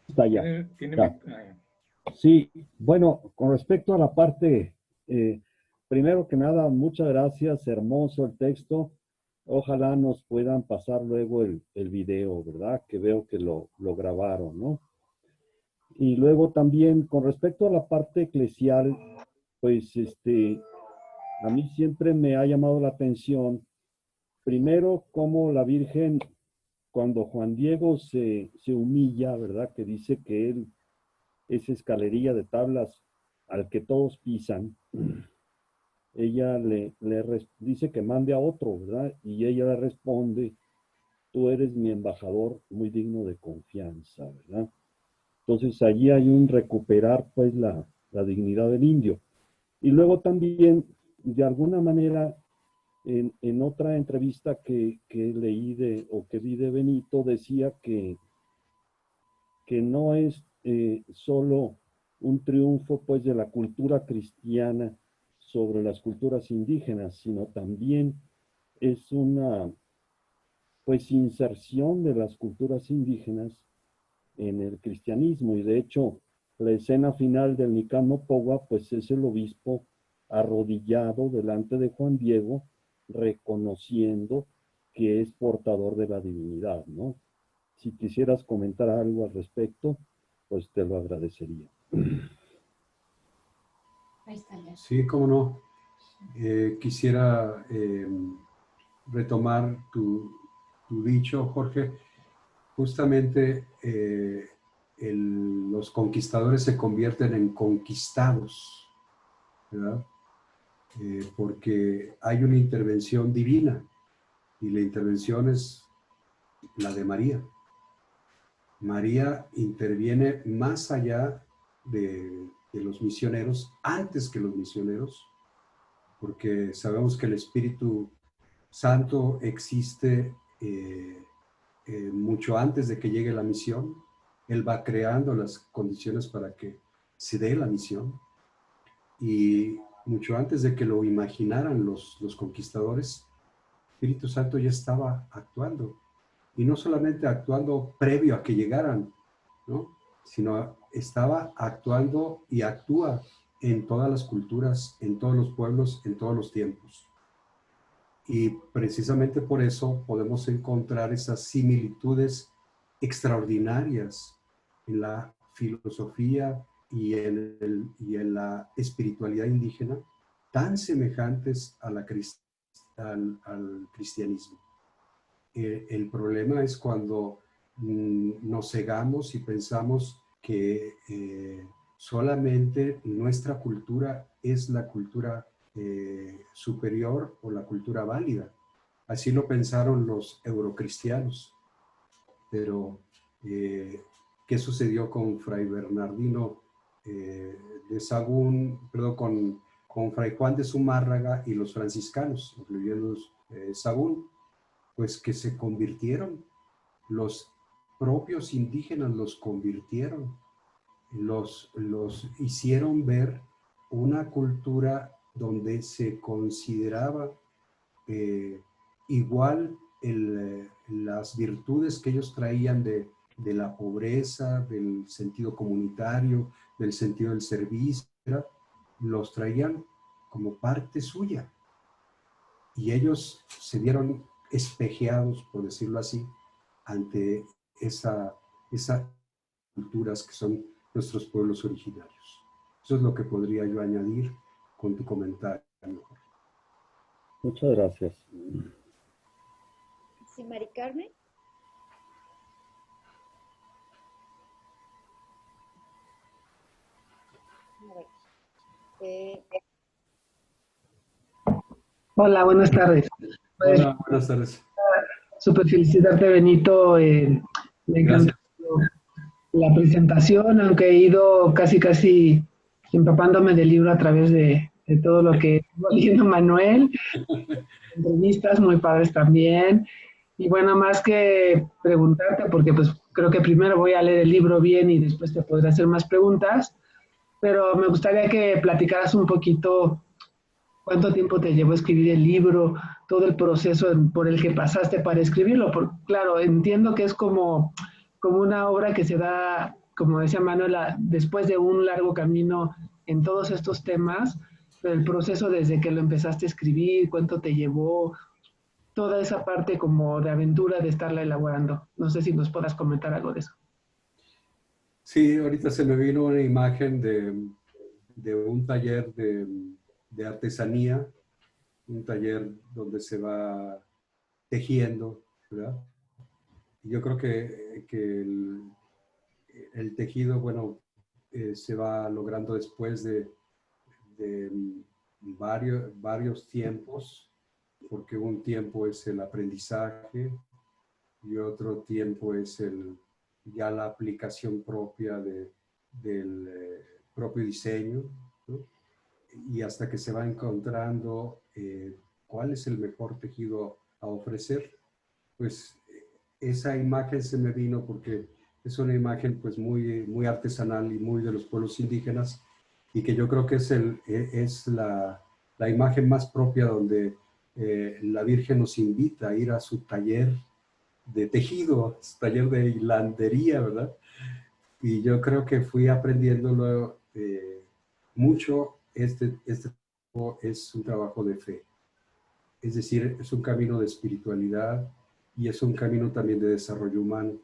Está ya. Sí, bueno, con respecto a la parte, primero que nada, muchas gracias, hermoso el texto. Ojalá nos puedan pasar luego el video, ¿verdad? Que veo que lo grabaron, ¿no? Y luego también, con respecto a la parte eclesial, pues, a mí siempre me ha llamado la atención, primero, cómo la Virgen, cuando Juan Diego se humilla, ¿verdad? Que dice que él es escalerilla de tablas al que todos pisan, ella le dice que mande a otro, ¿verdad? Y ella le responde, tú eres mi embajador muy digno de confianza, ¿verdad? Entonces allí hay un recuperar pues la dignidad del indio. Y luego también, de alguna manera, en otra entrevista que leí que vi de Benito, decía que no es solo un triunfo pues de la cultura cristiana sobre las culturas indígenas, sino también es una pues inserción de las culturas indígenas en el cristianismo. Y de hecho, la escena final del Nicán Mopogua pues es el obispo arrodillado delante de Juan Diego, reconociendo que es portador de la divinidad, ¿no? Si quisieras comentar algo al respecto, pues te lo agradecería. Ahí está ya. Sí, cómo no. Quisiera retomar tu dicho, Jorge. Justamente los conquistadores se convierten en conquistados, ¿verdad? Porque hay una intervención divina y la intervención es la de María. María interviene más allá de los misioneros, antes que los misioneros, porque sabemos que el Espíritu Santo existe mucho antes de que llegue la misión. Él va creando las condiciones para que se dé la misión. Y mucho antes de que lo imaginaran los conquistadores, el Espíritu Santo ya estaba actuando. Y no solamente actuando previo a que llegaran, ¿no? Sino estaba actuando y actúa en todas las culturas, en todos los pueblos, en todos los tiempos. Y precisamente por eso podemos encontrar esas similitudes extraordinarias en la filosofía y en la espiritualidad indígena, tan semejantes a al cristianismo. El problema es cuando nos cegamos y pensamos que solamente nuestra cultura es la cultura superior o la cultura válida. Así lo pensaron los eurocristianos. Pero, ¿qué sucedió con Fray Bernardino de Sahagún, perdón, con Fray Juan de Zumárraga y los franciscanos, incluyendo Sahagún? Pues que se convirtieron, los propios indígenas los convirtieron, los hicieron ver una cultura donde se consideraba igual las virtudes que ellos traían de la pobreza, del sentido comunitario, del sentido del servicio, los traían como parte suya. Y ellos se vieron espejeados, por decirlo así, ante esas culturas que son nuestros pueblos originarios. Eso es lo que podría yo añadir con tu comentario. Muchas gracias. Sí, Mari Carmen. A ver. Hola, buenas tardes. Hola, buenas tardes. Súper felicitarte, Benito. Me encantó la presentación, aunque he ido casi empapándome del libro a través de todo lo que estuvo leyendo Manuel. Entrevistas muy padres también. Y bueno, más que preguntarte, porque pues creo que primero voy a leer el libro bien y después te podré hacer más preguntas, pero me gustaría que platicaras un poquito cuánto tiempo te llevó escribir el libro, todo el proceso por el que pasaste para escribirlo. Porque, claro, entiendo que es como una obra que se da, como decía Manuela, después de un largo camino en todos estos temas, pero el proceso desde que lo empezaste a escribir, cuánto te llevó, toda esa parte como de aventura de estarla elaborando. No sé si nos puedas comentar algo de eso. Sí, ahorita se me vino una imagen de un taller de artesanía, un taller donde se va tejiendo, ¿verdad? Yo creo que el tejido, bueno, se va logrando después de varios tiempos, porque un tiempo es el aprendizaje y otro tiempo es ya la aplicación propia del propio diseño, ¿no? Y hasta que se va encontrando cuál es el mejor tejido a ofrecer, pues esa imagen se me vino porque es una imagen pues muy artesanal y muy de los pueblos indígenas, y que yo creo que es la imagen más propia donde la Virgen nos invita a ir a su taller de tejido, su taller de hilandería, ¿verdad? Y yo creo que fui aprendiéndolo mucho. Este es un trabajo de fe, es decir, es un camino de espiritualidad y es un camino también de desarrollo humano.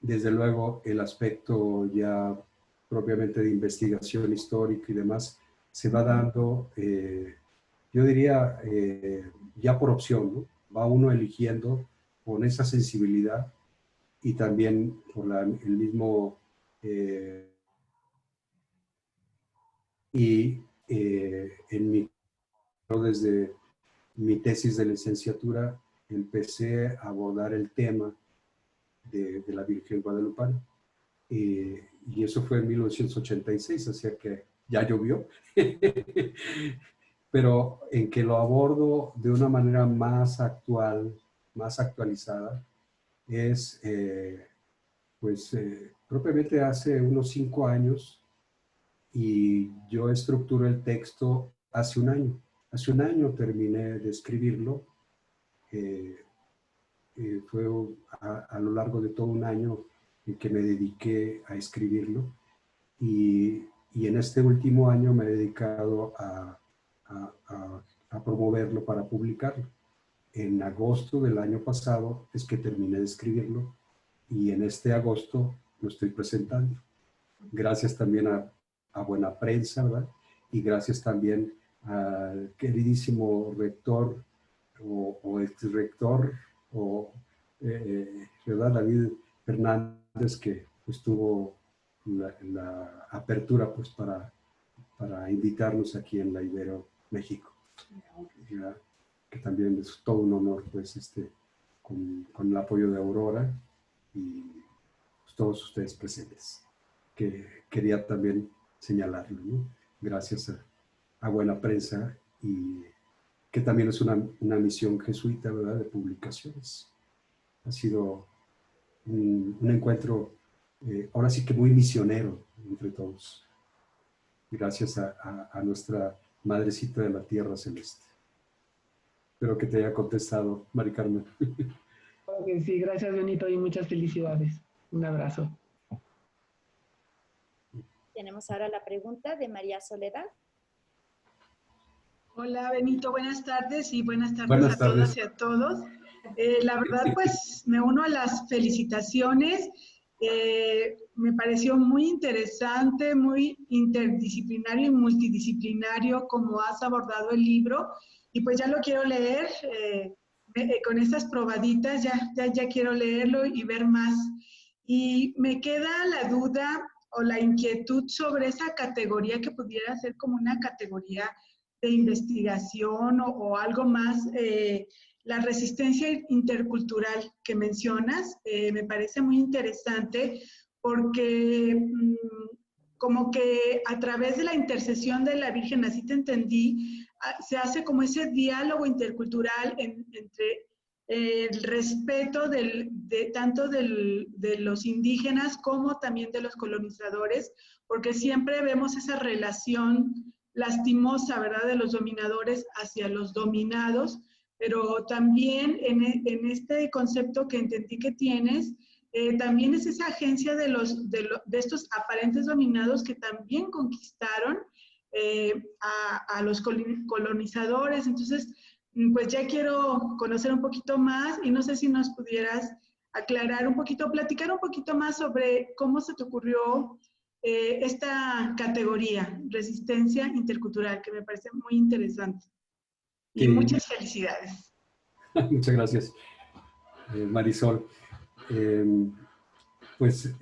Desde luego, el aspecto ya propiamente de investigación histórica y demás se va dando, yo diría, ya por opción, ¿no? Va uno eligiendo con esa sensibilidad y también por el mismo... desde mi tesis de licenciatura empecé a abordar el tema de la Virgen Guadalupana. Y eso fue en 1986, o sea que ya llovió. Pero en que lo abordo de una manera más actual, más actualizada, es propiamente hace unos 5 años, y yo estructuro el texto hace un año. Hace un año terminé de escribirlo. Fue a lo largo de todo un año en que me dediqué a escribirlo. Y en este último año me he dedicado a promoverlo para publicarlo. En agosto del año pasado es que terminé de escribirlo y en este agosto lo estoy presentando. Gracias también a Buena Prensa, ¿verdad? Y gracias también al queridísimo rector o exrector, ¿verdad? David Fernández, que pues, tuvo la apertura pues, para invitarnos aquí en la Ibero, México. ¿Verdad? Que también es todo un honor, pues, con el apoyo de Aurora y pues, todos ustedes presentes, que quería también señalarlo, ¿no? Gracias a Buena Prensa, y que también es una misión jesuita, ¿verdad?, de publicaciones. Ha sido un encuentro, ahora sí que muy misionero entre todos. Gracias a nuestra Madrecita de la Tierra Celeste. Espero que te haya contestado, Mari Carmen. Okay, sí, gracias, Benito, y muchas felicidades. Un abrazo. Tenemos ahora la pregunta de María Soledad. Hola, Benito, buenas tardes y buenas tardes a todas y a todos. La verdad, pues me uno a las felicitaciones. Me pareció muy interesante, muy interdisciplinario y multidisciplinario como has abordado el libro. Y pues ya lo quiero leer, con estas probaditas ya quiero leerlo y ver más. Y me queda la duda o la inquietud sobre esa categoría que pudiera ser como una categoría de investigación o algo más. La resistencia intercultural que mencionas me parece muy interesante porque como que a través de la intercesión de la Virgen, así te entendí, se hace como ese diálogo intercultural entre el respeto tanto de los indígenas como también de los colonizadores, porque siempre vemos esa relación lastimosa, ¿verdad?, de los dominadores hacia los dominados, pero también en este concepto que entendí que tienes, también es esa agencia de estos aparentes dominados que también conquistaron a los colonizadores. Entonces, pues ya quiero conocer un poquito más y no sé si nos pudieras aclarar un poquito, platicar un poquito más sobre cómo se te ocurrió esta categoría, resistencia intercultural, que me parece muy interesante. Y muchas felicidades. Muchas gracias, Marisol. Pues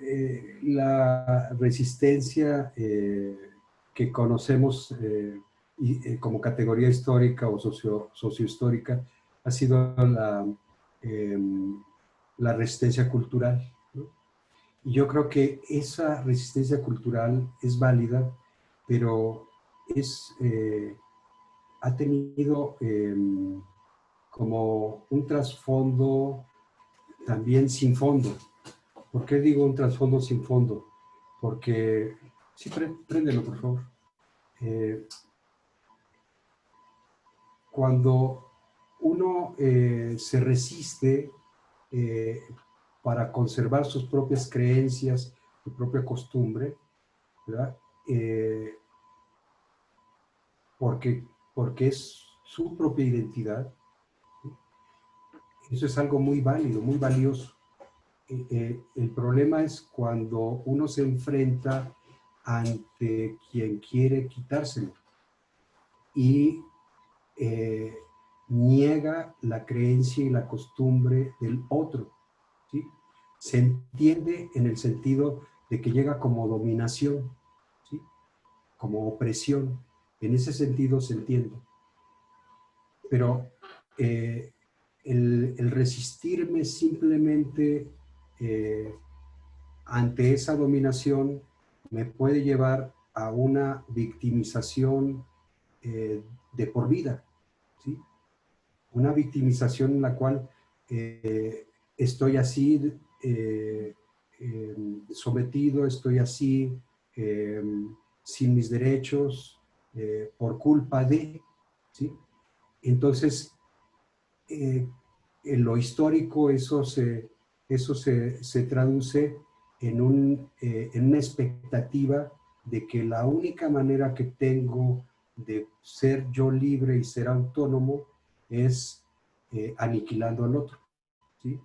la resistencia que conocemos como categoría histórica o sociohistórica ha sido la resistencia cultural, ¿no? Y yo creo que esa resistencia cultural es válida, pero ha tenido como un trasfondo también sin fondo. ¿Por qué digo un trasfondo sin fondo? Porque, sí, préndelo, por favor. Cuando uno se resiste para conservar sus propias creencias, su propia costumbre, ¿verdad? Porque es su propia identidad, ¿sí? Eso es algo muy válido, muy valioso. El problema es cuando uno se enfrenta ante quien quiere quitárselo y niega la creencia y la costumbre del otro, ¿sí? Se entiende en el sentido de que llega como dominación, ¿sí? Como opresión. En ese sentido se entiende. Pero el resistirme simplemente ante esa dominación me puede llevar a una victimización de por vida, ¿sí? Una victimización en la cual estoy así sometido, estoy así sin mis derechos por culpa de, ¿sí? Entonces, en lo histórico eso se traduce en una expectativa de que la única manera que tengo de ser yo libre y ser autónomo es aniquilando al otro, ¿sí?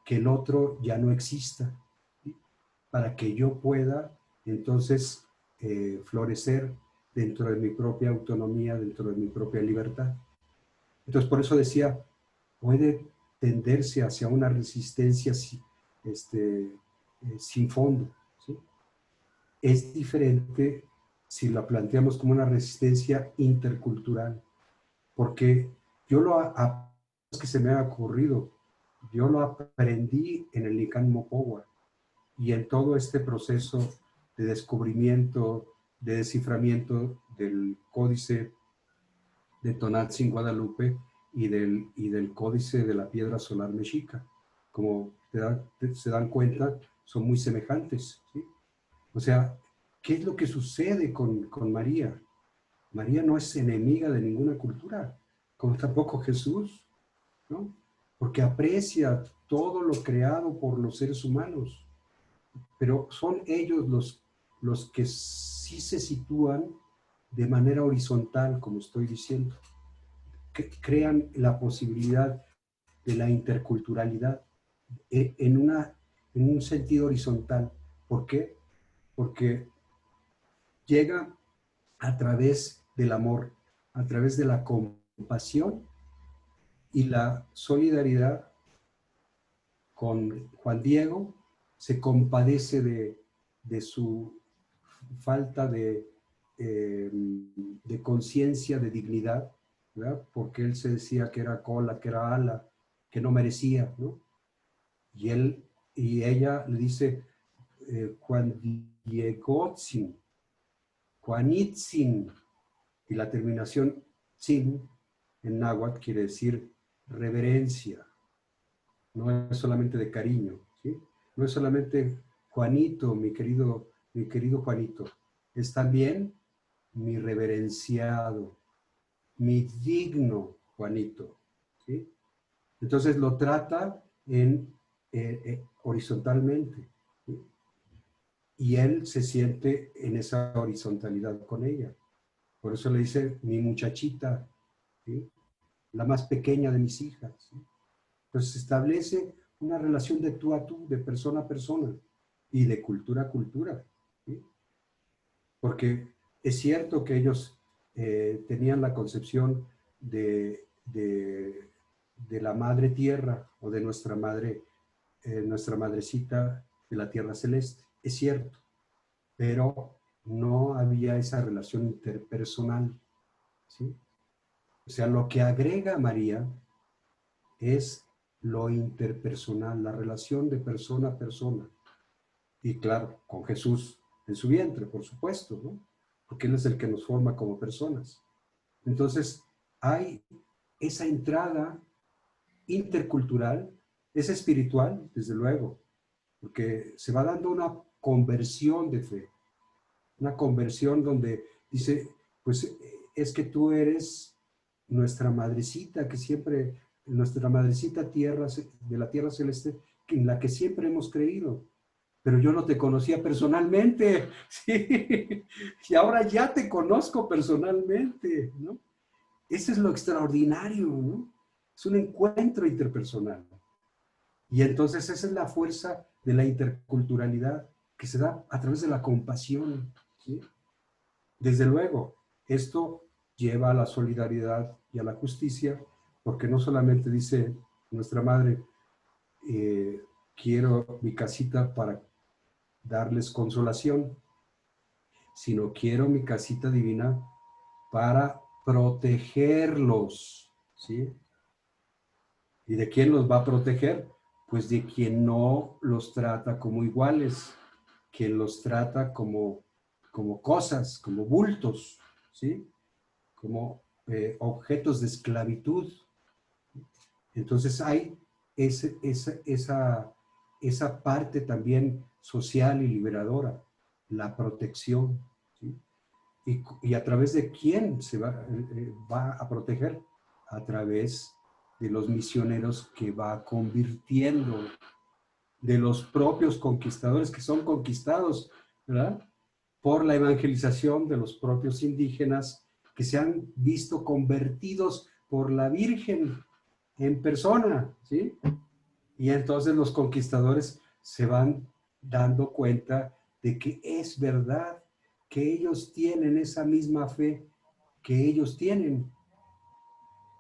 Que el otro ya no exista, ¿sí? Para que yo pueda entonces florecer dentro de mi propia autonomía, dentro de mi propia libertad. Entonces, por eso decía, puede tenderse hacia una resistencia sin fondo, ¿sí? Es diferente si la planteamos como una resistencia intercultural, porque es que se me ha ocurrido, yo lo aprendí en el Nican Mopowa y en todo este proceso de descubrimiento, de desciframiento del códice de Tonantzin Guadalupe y del códice de la piedra solar mexica. Como se dan cuenta, son muy semejantes, ¿sí? O sea, ¿qué es lo que sucede con María? María no es enemiga de ninguna cultura, como tampoco Jesús, ¿no? Porque aprecia todo lo creado por los seres humanos, pero son ellos los que sí se sitúan de manera horizontal, como estoy diciendo, que crean la posibilidad de la interculturalidad en un sentido horizontal. ¿Por qué? Porque llega a través del amor, a través de la compasión y la solidaridad. Con Juan Diego se compadece de su falta de conciencia, de dignidad, ¿verdad? Porque él se decía que era cola, que era ala, que no merecía, ¿no? Y ella le dice, Juan Diegotzin, Juanitzin, y la terminación Tzin en náhuatl quiere decir reverencia, no es solamente de cariño, ¿sí? No es solamente Juanito, mi querido Juanito, es también mi reverenciado, mi digno Juanito, ¿sí? Entonces lo trata horizontalmente, ¿sí? Y él se siente en esa horizontalidad con ella. Por eso le dice mi muchachita, ¿sí? La más pequeña de mis hijas, ¿sí? Entonces se establece una relación de tú a tú, de persona a persona y de cultura a cultura, ¿sí? Porque es cierto que ellos tenían la concepción de la madre tierra o de nuestra madrecita de la tierra celeste, es cierto, pero no había esa relación interpersonal, ¿sí? O sea, lo que agrega María es lo interpersonal, la relación de persona a persona. Y claro, con Jesús en su vientre, por supuesto, ¿no? Porque Él es el que nos forma como personas. Entonces, hay esa entrada intercultural, es espiritual, desde luego, porque se va dando una conversión de fe, una conversión donde dice, pues es que tú eres nuestra madrecita, que siempre, nuestra madrecita tierra, de la tierra celeste, en la que siempre hemos creído, pero yo no te conocía personalmente, ¿sí? Y ahora ya te conozco personalmente, ¿no? Eso es lo extraordinario, ¿no? Es un encuentro interpersonal. Y entonces esa es la fuerza de la interculturalidad que se da a través de la compasión, ¿sí? Desde luego, esto lleva a la solidaridad y a la justicia, porque no solamente dice nuestra madre, quiero mi casita para darles consolación, sino quiero mi casita divina para protegerlos, ¿sí? ¿Y de quién los va a proteger? Pues de quien no los trata como iguales, quien los trata como cosas, como bultos, ¿sí? Como objetos de esclavitud. Entonces hay esa parte también social y liberadora, la protección, ¿sí? Y a través de quién se va a proteger, a través de los misioneros que va convirtiendo, de los propios conquistadores que son conquistados, ¿verdad? Por la evangelización de los propios indígenas que se han visto convertidos por la Virgen en persona, ¿sí? Y entonces los conquistadores se van dando cuenta de que es verdad que ellos tienen esa misma fe que ellos tienen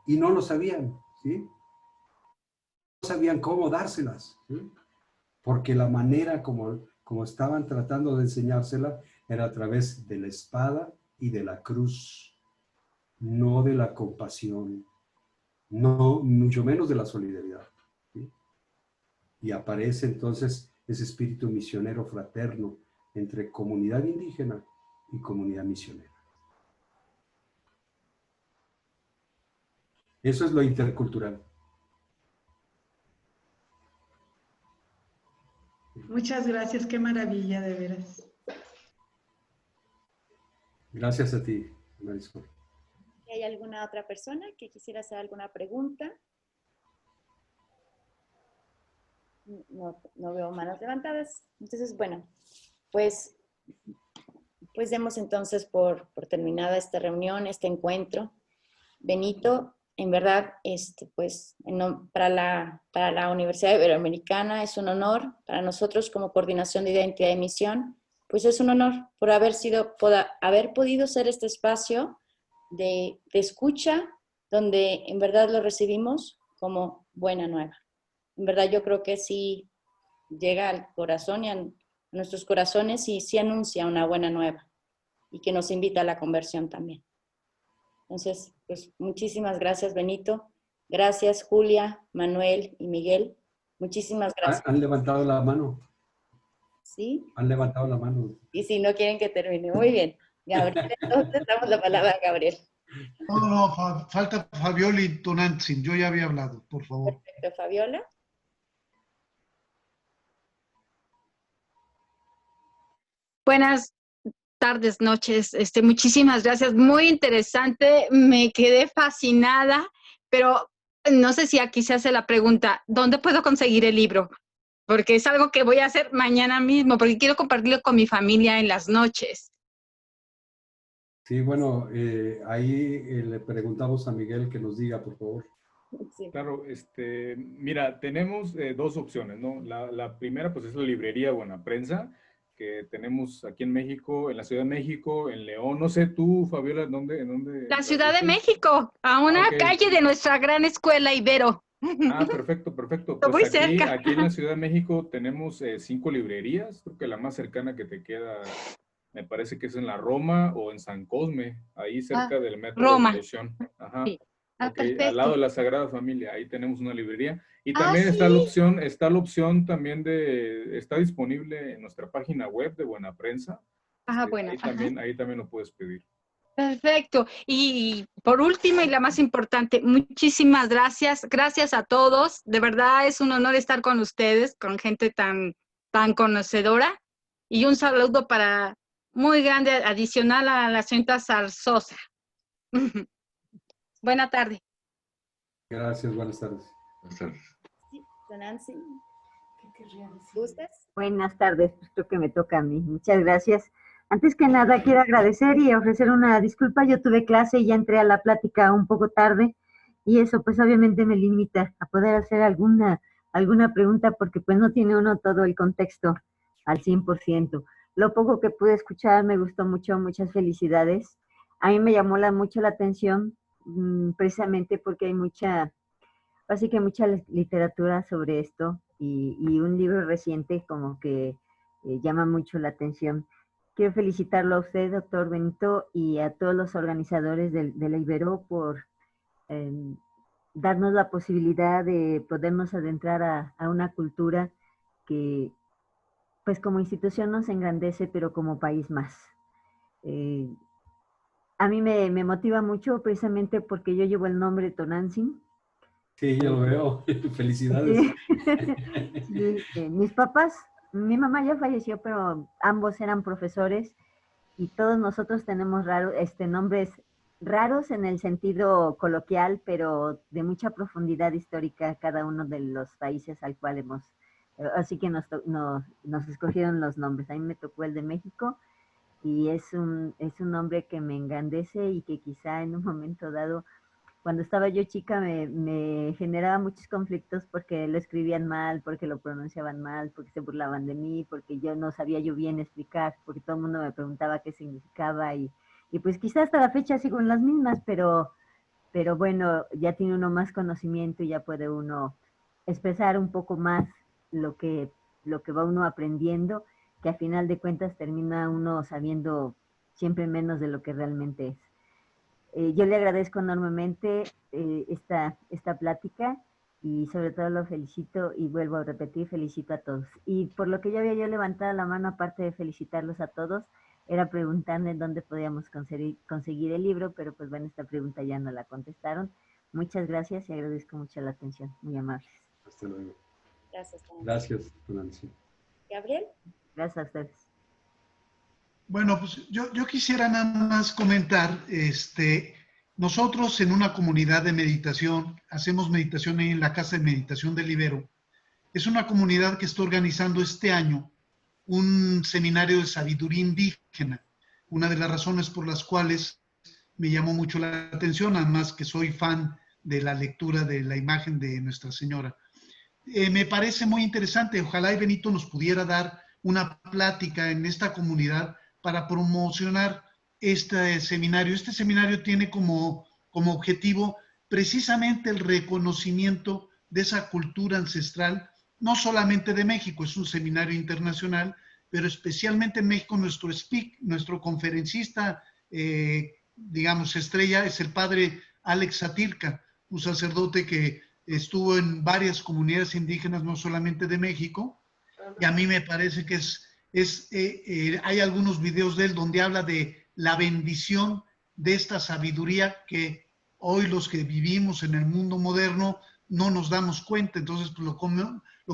y no lo sabían, ¿sí? No sabían cómo dárselas, ¿sí? Porque la manera como estaban tratando de enseñársela era a través de la espada y de la cruz, no de la compasión, no, mucho menos de la solidaridad, ¿sí? Y aparece entonces ese espíritu misionero fraterno entre comunidad indígena y comunidad misionera. Eso es lo intercultural. Muchas gracias, qué maravilla, de veras. Gracias a ti, Marisol. ¿Hay alguna otra persona que quisiera hacer alguna pregunta? No veo manos levantadas. Entonces, bueno, pues demos entonces por terminada esta reunión, este encuentro. Benito, en verdad, pues, para la Universidad Iberoamericana es un honor, para nosotros como Coordinación de Identidad y Misión, pues es un honor por haber podido ser este espacio de escucha, donde en verdad lo recibimos como buena nueva. En verdad yo creo que sí llega al corazón nuestros corazones y sí anuncia una buena nueva y que nos invita a la conversión también. Entonces, pues muchísimas gracias, Benito. Gracias, Julia, Manuel y Miguel. Muchísimas gracias. ¿Han levantado la mano? ¿Sí? Han levantado la mano. Y si no quieren que termine. Muy bien. Gabriel, entonces damos la palabra a Gabriel. No, falta Fabiola y Tonantzin. Yo ya había hablado, por favor. Perfecto, Fabiola. Buenas tardes, noches. Muchísimas gracias. Muy interesante. Me quedé fascinada, pero no sé si aquí se hace la pregunta, ¿dónde puedo conseguir el libro? Porque es algo que voy a hacer mañana mismo, porque quiero compartirlo con mi familia en las noches. Sí, bueno, ahí le preguntamos a Miguel que nos diga, por favor. Sí. Claro, mira, tenemos dos opciones, ¿no? La primera, pues, es la librería Buena Prensa, que tenemos aquí en México, en la Ciudad de México, en León. No sé tú, Fabiola, ¿en dónde La Ciudad de México, a una calle de nuestra gran escuela Ibero. Ah, perfecto, perfecto. Muy Pues cerca. aquí en la Ciudad de México tenemos 5 librerías. Creo que la más cercana que te queda, me parece que es en la Roma o en San Cosme, ahí cerca del metro Roma. de Estación. Ajá. Sí. Okay, al lado de la Sagrada Familia, ahí tenemos una librería. Y Ah, también ¿sí? está la opción también está disponible en nuestra página web de Buena Prensa. Bueno. Ahí también lo puedes pedir. Perfecto. Y por último y la más importante, muchísimas gracias. Gracias a todos. De verdad es un honor estar con ustedes, con gente tan conocedora. Y un saludo muy grande, adicional a la señorita Zarzosa. Buena tarde. Gracias, buenas tardes. Buenas tardes. Sí, Nancy. ¿Qué querría decir? ¿Gustas? Buenas tardes, pues creo que me toca a mí. Muchas gracias. Antes que nada, quiero agradecer y ofrecer una disculpa. Yo tuve clase y ya entré a la plática un poco tarde y eso pues obviamente me limita a poder hacer alguna pregunta porque pues no tiene uno todo el contexto al 100%. Lo poco que pude escuchar me gustó mucho, muchas felicidades. A mí me llamó mucho la atención precisamente porque hay mucha literatura sobre esto y un libro reciente como que llama mucho la atención. Quiero felicitarlo a usted, doctor Benito, y a todos los organizadores de la Ibero por darnos la posibilidad de podernos adentrar a una cultura que, pues como institución nos engrandece, pero como país más. A mí me motiva mucho precisamente porque yo llevo el nombre Tonantzin. Sí, yo lo veo. Felicidades. Sí, mis papás, mi mamá ya falleció, pero ambos eran profesores y todos nosotros tenemos nombres raros en el sentido coloquial, pero de mucha profundidad histórica cada uno de los países al cual así que nos escogieron los nombres. A mí me tocó el de México y es un nombre que me engrandece y que quizá en un momento dado, cuando estaba yo chica, me generaba muchos conflictos porque lo escribían mal, porque lo pronunciaban mal, porque se burlaban de mí, porque yo no sabía yo bien explicar, porque todo el mundo me preguntaba qué significaba y pues quizás hasta la fecha sigo en las mismas, pero bueno, ya tiene uno más conocimiento y ya puede uno expresar un poco más lo que va uno aprendiendo, que a final de cuentas termina uno sabiendo siempre menos de lo que realmente es. Yo le agradezco enormemente esta plática y sobre todo lo felicito y vuelvo a repetir, felicito a todos. Y por lo que yo había levantado la mano, aparte de felicitarlos a todos, era preguntarle dónde podíamos conseguir el libro, pero pues bueno, esta pregunta ya no la contestaron. Muchas gracias y agradezco mucho la atención, muy amables. Hasta luego. Gracias, Nancy. Gracias, Nancy. Gabriel. Gracias a ustedes. Bueno, pues yo quisiera nada más comentar, nosotros en una comunidad de meditación, hacemos meditación ahí en la Casa de Meditación del Ibero. Es una comunidad que está organizando este año un seminario de sabiduría indígena. Una de las razones por las cuales me llamó mucho la atención, además que soy fan de la lectura de la imagen de Nuestra Señora. Me parece muy interesante, ojalá y Benito nos pudiera dar una plática en esta comunidad para promocionar este seminario. Este seminario tiene como objetivo precisamente el reconocimiento de esa cultura ancestral, no solamente de México, es un seminario internacional, pero especialmente en México nuestro conferencista, digamos, estrella es el padre Alex Satirka, un sacerdote que estuvo en varias comunidades indígenas, no solamente de México, y a mí me parece que hay algunos videos de él donde habla de la bendición de esta sabiduría que hoy los que vivimos en el mundo moderno no nos damos cuenta. Entonces, pues, lo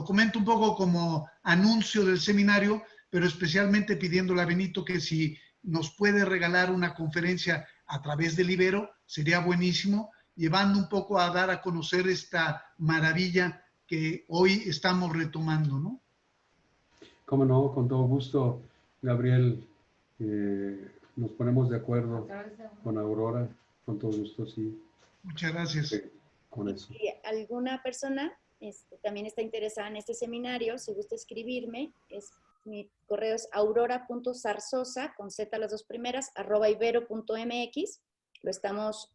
comento un poco como anuncio del seminario, pero especialmente pidiéndole a Benito que si nos puede regalar una conferencia a través del Ibero, sería buenísimo, llevando un poco a dar a conocer esta maravilla que hoy estamos retomando, ¿no? Cómo no, con todo gusto, Gabriel. Nos ponemos de acuerdo con Aurora, con todo gusto, sí. Muchas gracias. Sí, con eso. Si alguna persona también está interesada en este seminario, si gusta escribirme, mi correo es aurora.zarzosa, con Z las dos primeras, @ibero.mx. Lo estamos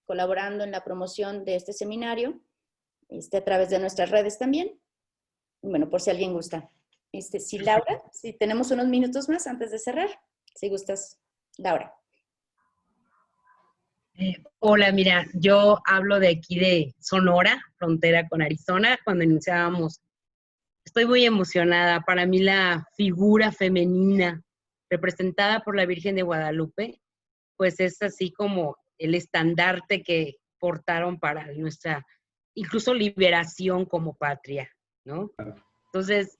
colaborando en la promoción de este seminario, a través de nuestras redes también. Bueno, por si alguien gusta. Si Laura, si tenemos unos minutos más antes de cerrar, si gustas, Laura. Hola, mira, yo hablo de aquí de Sonora, frontera con Arizona, cuando iniciábamos. Estoy muy emocionada. Para mí la figura femenina representada por la Virgen de Guadalupe, pues es así como el estandarte que portaron para nuestra, incluso liberación como patria, ¿no? Entonces,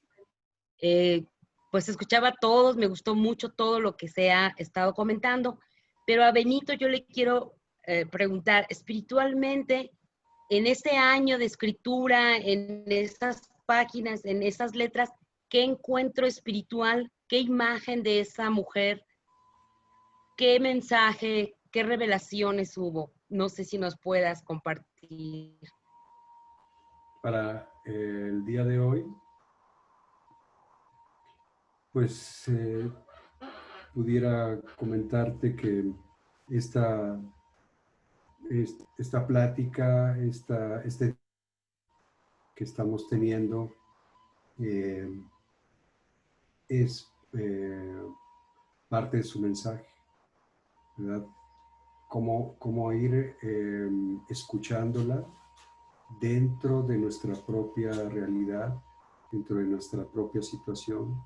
pues escuchaba a todos, me gustó mucho todo lo que se ha estado comentando, pero a Benito yo le quiero preguntar, espiritualmente, en este año de escritura, en esas páginas, en esas letras, ¿qué encuentro espiritual, qué imagen de esa mujer, qué mensaje, qué revelaciones hubo? No sé si nos puedas compartir. Para el día de hoy, pues pudiera comentarte que esta plática, este que estamos teniendo es parte de su mensaje, ¿verdad? Cómo ir escuchándola dentro de nuestra propia realidad, dentro de nuestra propia situación.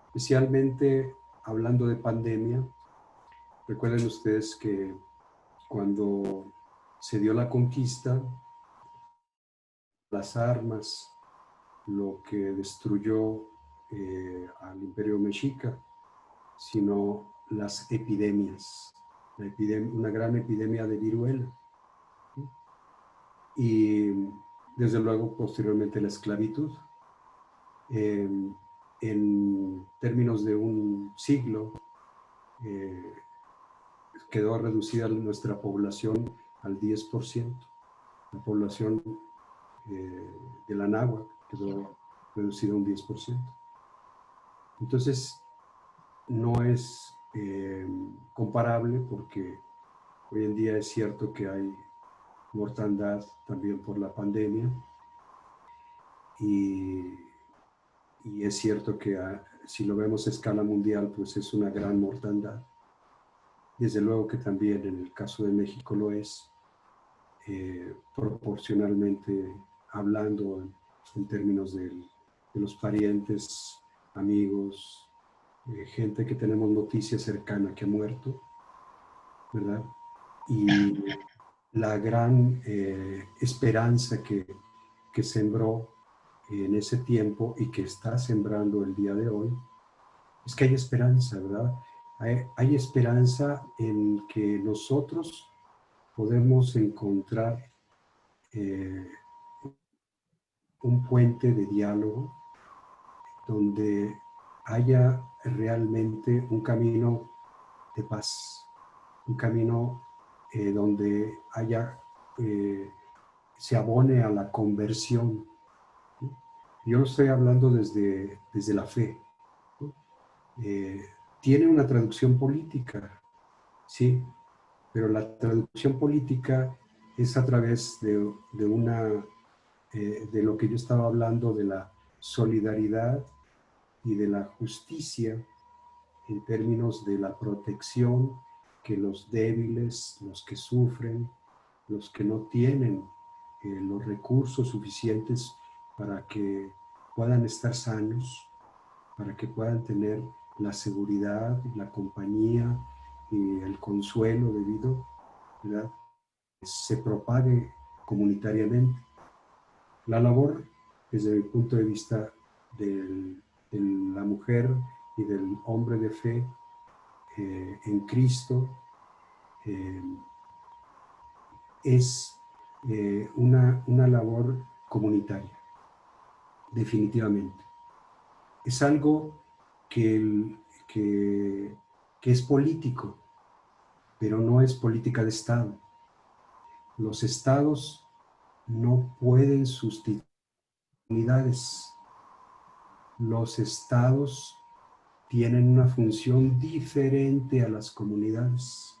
Especialmente hablando de pandemia, recuerden ustedes que cuando se dio la conquista, las armas, lo que destruyó al Imperio Mexica, sino las epidemias, una gran epidemia de viruela. Y desde luego posteriormente la esclavitud. En términos de un siglo, quedó reducida nuestra población al 10%. La población de la náhuatl quedó reducida a un 10%. Entonces, no es comparable porque hoy en día es cierto que hay mortandad también por la pandemia y es cierto que si lo vemos a escala mundial, pues es una gran mortandad. Desde luego que también en el caso de México lo es, proporcionalmente hablando en términos de los parientes, amigos, gente que tenemos noticia cercana que ha muerto, ¿verdad? Y la gran esperanza que sembró en ese tiempo y que está sembrando el día de hoy, es que hay esperanza, ¿verdad? Hay esperanza en que nosotros podemos encontrar un puente de diálogo donde haya realmente un camino de paz, un camino donde se abone a la conversión. Yo lo estoy hablando desde la fe. Tiene una traducción política, sí, pero la traducción política es a través de lo que yo estaba hablando, de la solidaridad y de la justicia en términos de la protección que los débiles, los que sufren, los que no tienen los recursos suficientes para que puedan estar sanos, para que puedan tener la seguridad, la compañía y el consuelo debido, ¿verdad?, se propague comunitariamente. La labor, desde mi punto de vista, de la mujer y del hombre de fe en Cristo es una labor comunitaria, definitivamente. Es algo que es político, pero no es política de Estado. Los estados no pueden sustituir comunidades. Los estados tienen una función diferente a las comunidades.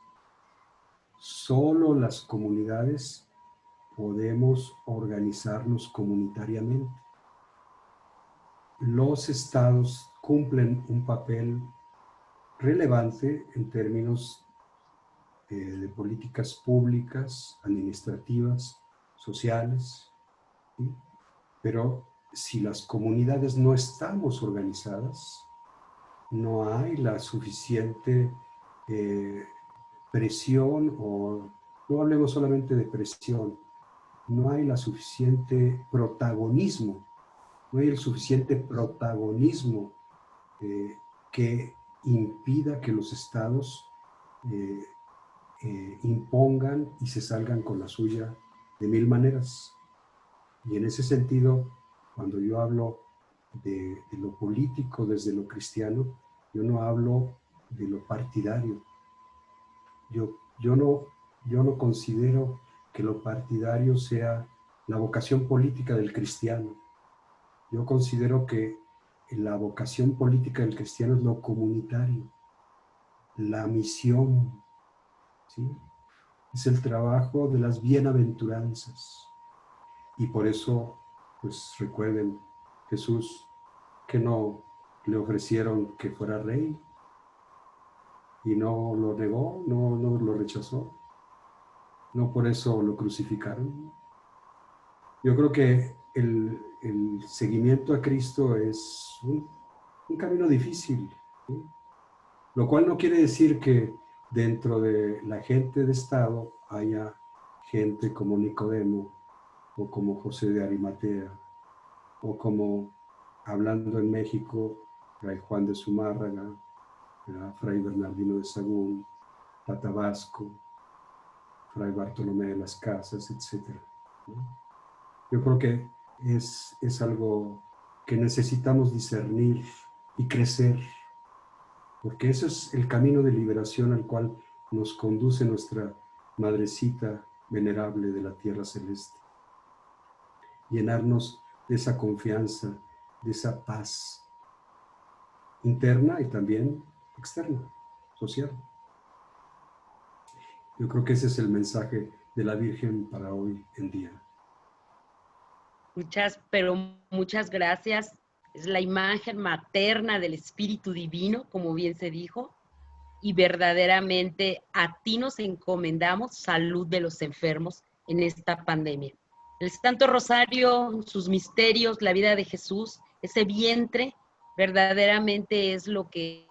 Solo las comunidades podemos organizarnos comunitariamente. Los estados cumplen un papel relevante en términos de políticas públicas, administrativas, sociales, ¿sí? Pero si las comunidades no estamos organizadas, no hay la suficiente presión, o no hablemos solamente de presión, no hay la suficiente protagonismo, no hay el suficiente protagonismo que impida que los estados impongan y se salgan con la suya de mil maneras. Y en ese sentido, cuando yo hablo de lo político desde lo cristiano, yo no hablo de lo partidario. Yo no considero que lo partidario sea la vocación política del cristiano. Yo considero que la vocación política del cristiano es lo comunitario, la misión, ¿sí? Es el trabajo de las bienaventuranzas. Y por eso, pues recuerden, Jesús, que no le ofrecieron que fuera rey y no lo negó, no lo rechazó. No por eso lo crucificaron. Yo creo que el seguimiento a Cristo es un camino difícil, ¿sí? Lo cual no quiere decir que dentro de la gente de Estado haya gente como Nicodemo, o como José de Arimatea, o como, hablando en México, Fray Juan de Zumárraga, Fray Bernardino de Sahagún, Tatabasco, Fray Bartolomé de las Casas, etc. ¿no? Yo creo que es algo que necesitamos discernir y crecer, porque ese es el camino de liberación al cual nos conduce nuestra Madrecita venerable de la tierra celeste. Llenarnos de esa confianza, de esa paz interna y también externa, social. Yo creo que ese es el mensaje de la Virgen para hoy en día. Pero muchas gracias. Es la imagen materna del Espíritu Divino, como bien se dijo, y verdaderamente a ti nos encomendamos salud de los enfermos en esta pandemia. El Santo Rosario, sus misterios, la vida de Jesús, ese vientre, verdaderamente es lo que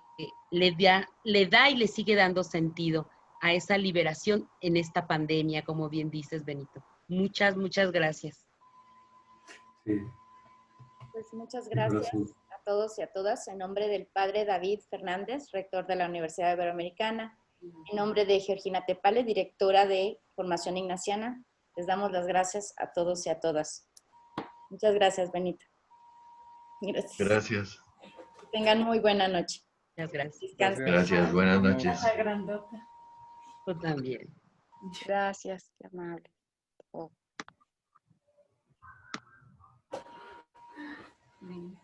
le da y le sigue dando sentido a esa liberación en esta pandemia, como bien dices, Benito. Muchas gracias. Sí. Pues muchas gracias a todos y a todas. En nombre del padre David Fernández, rector de la Universidad Iberoamericana, en nombre de Georgina Tepale, directora de Formación Ignaciana, les damos las gracias a todos y a todas. Muchas gracias, Benito. Gracias. Gracias. Que tengan muy buena noche. Muchas gracias. Gracias, buenas noches. Tú también. Gracias, qué amable. Bien.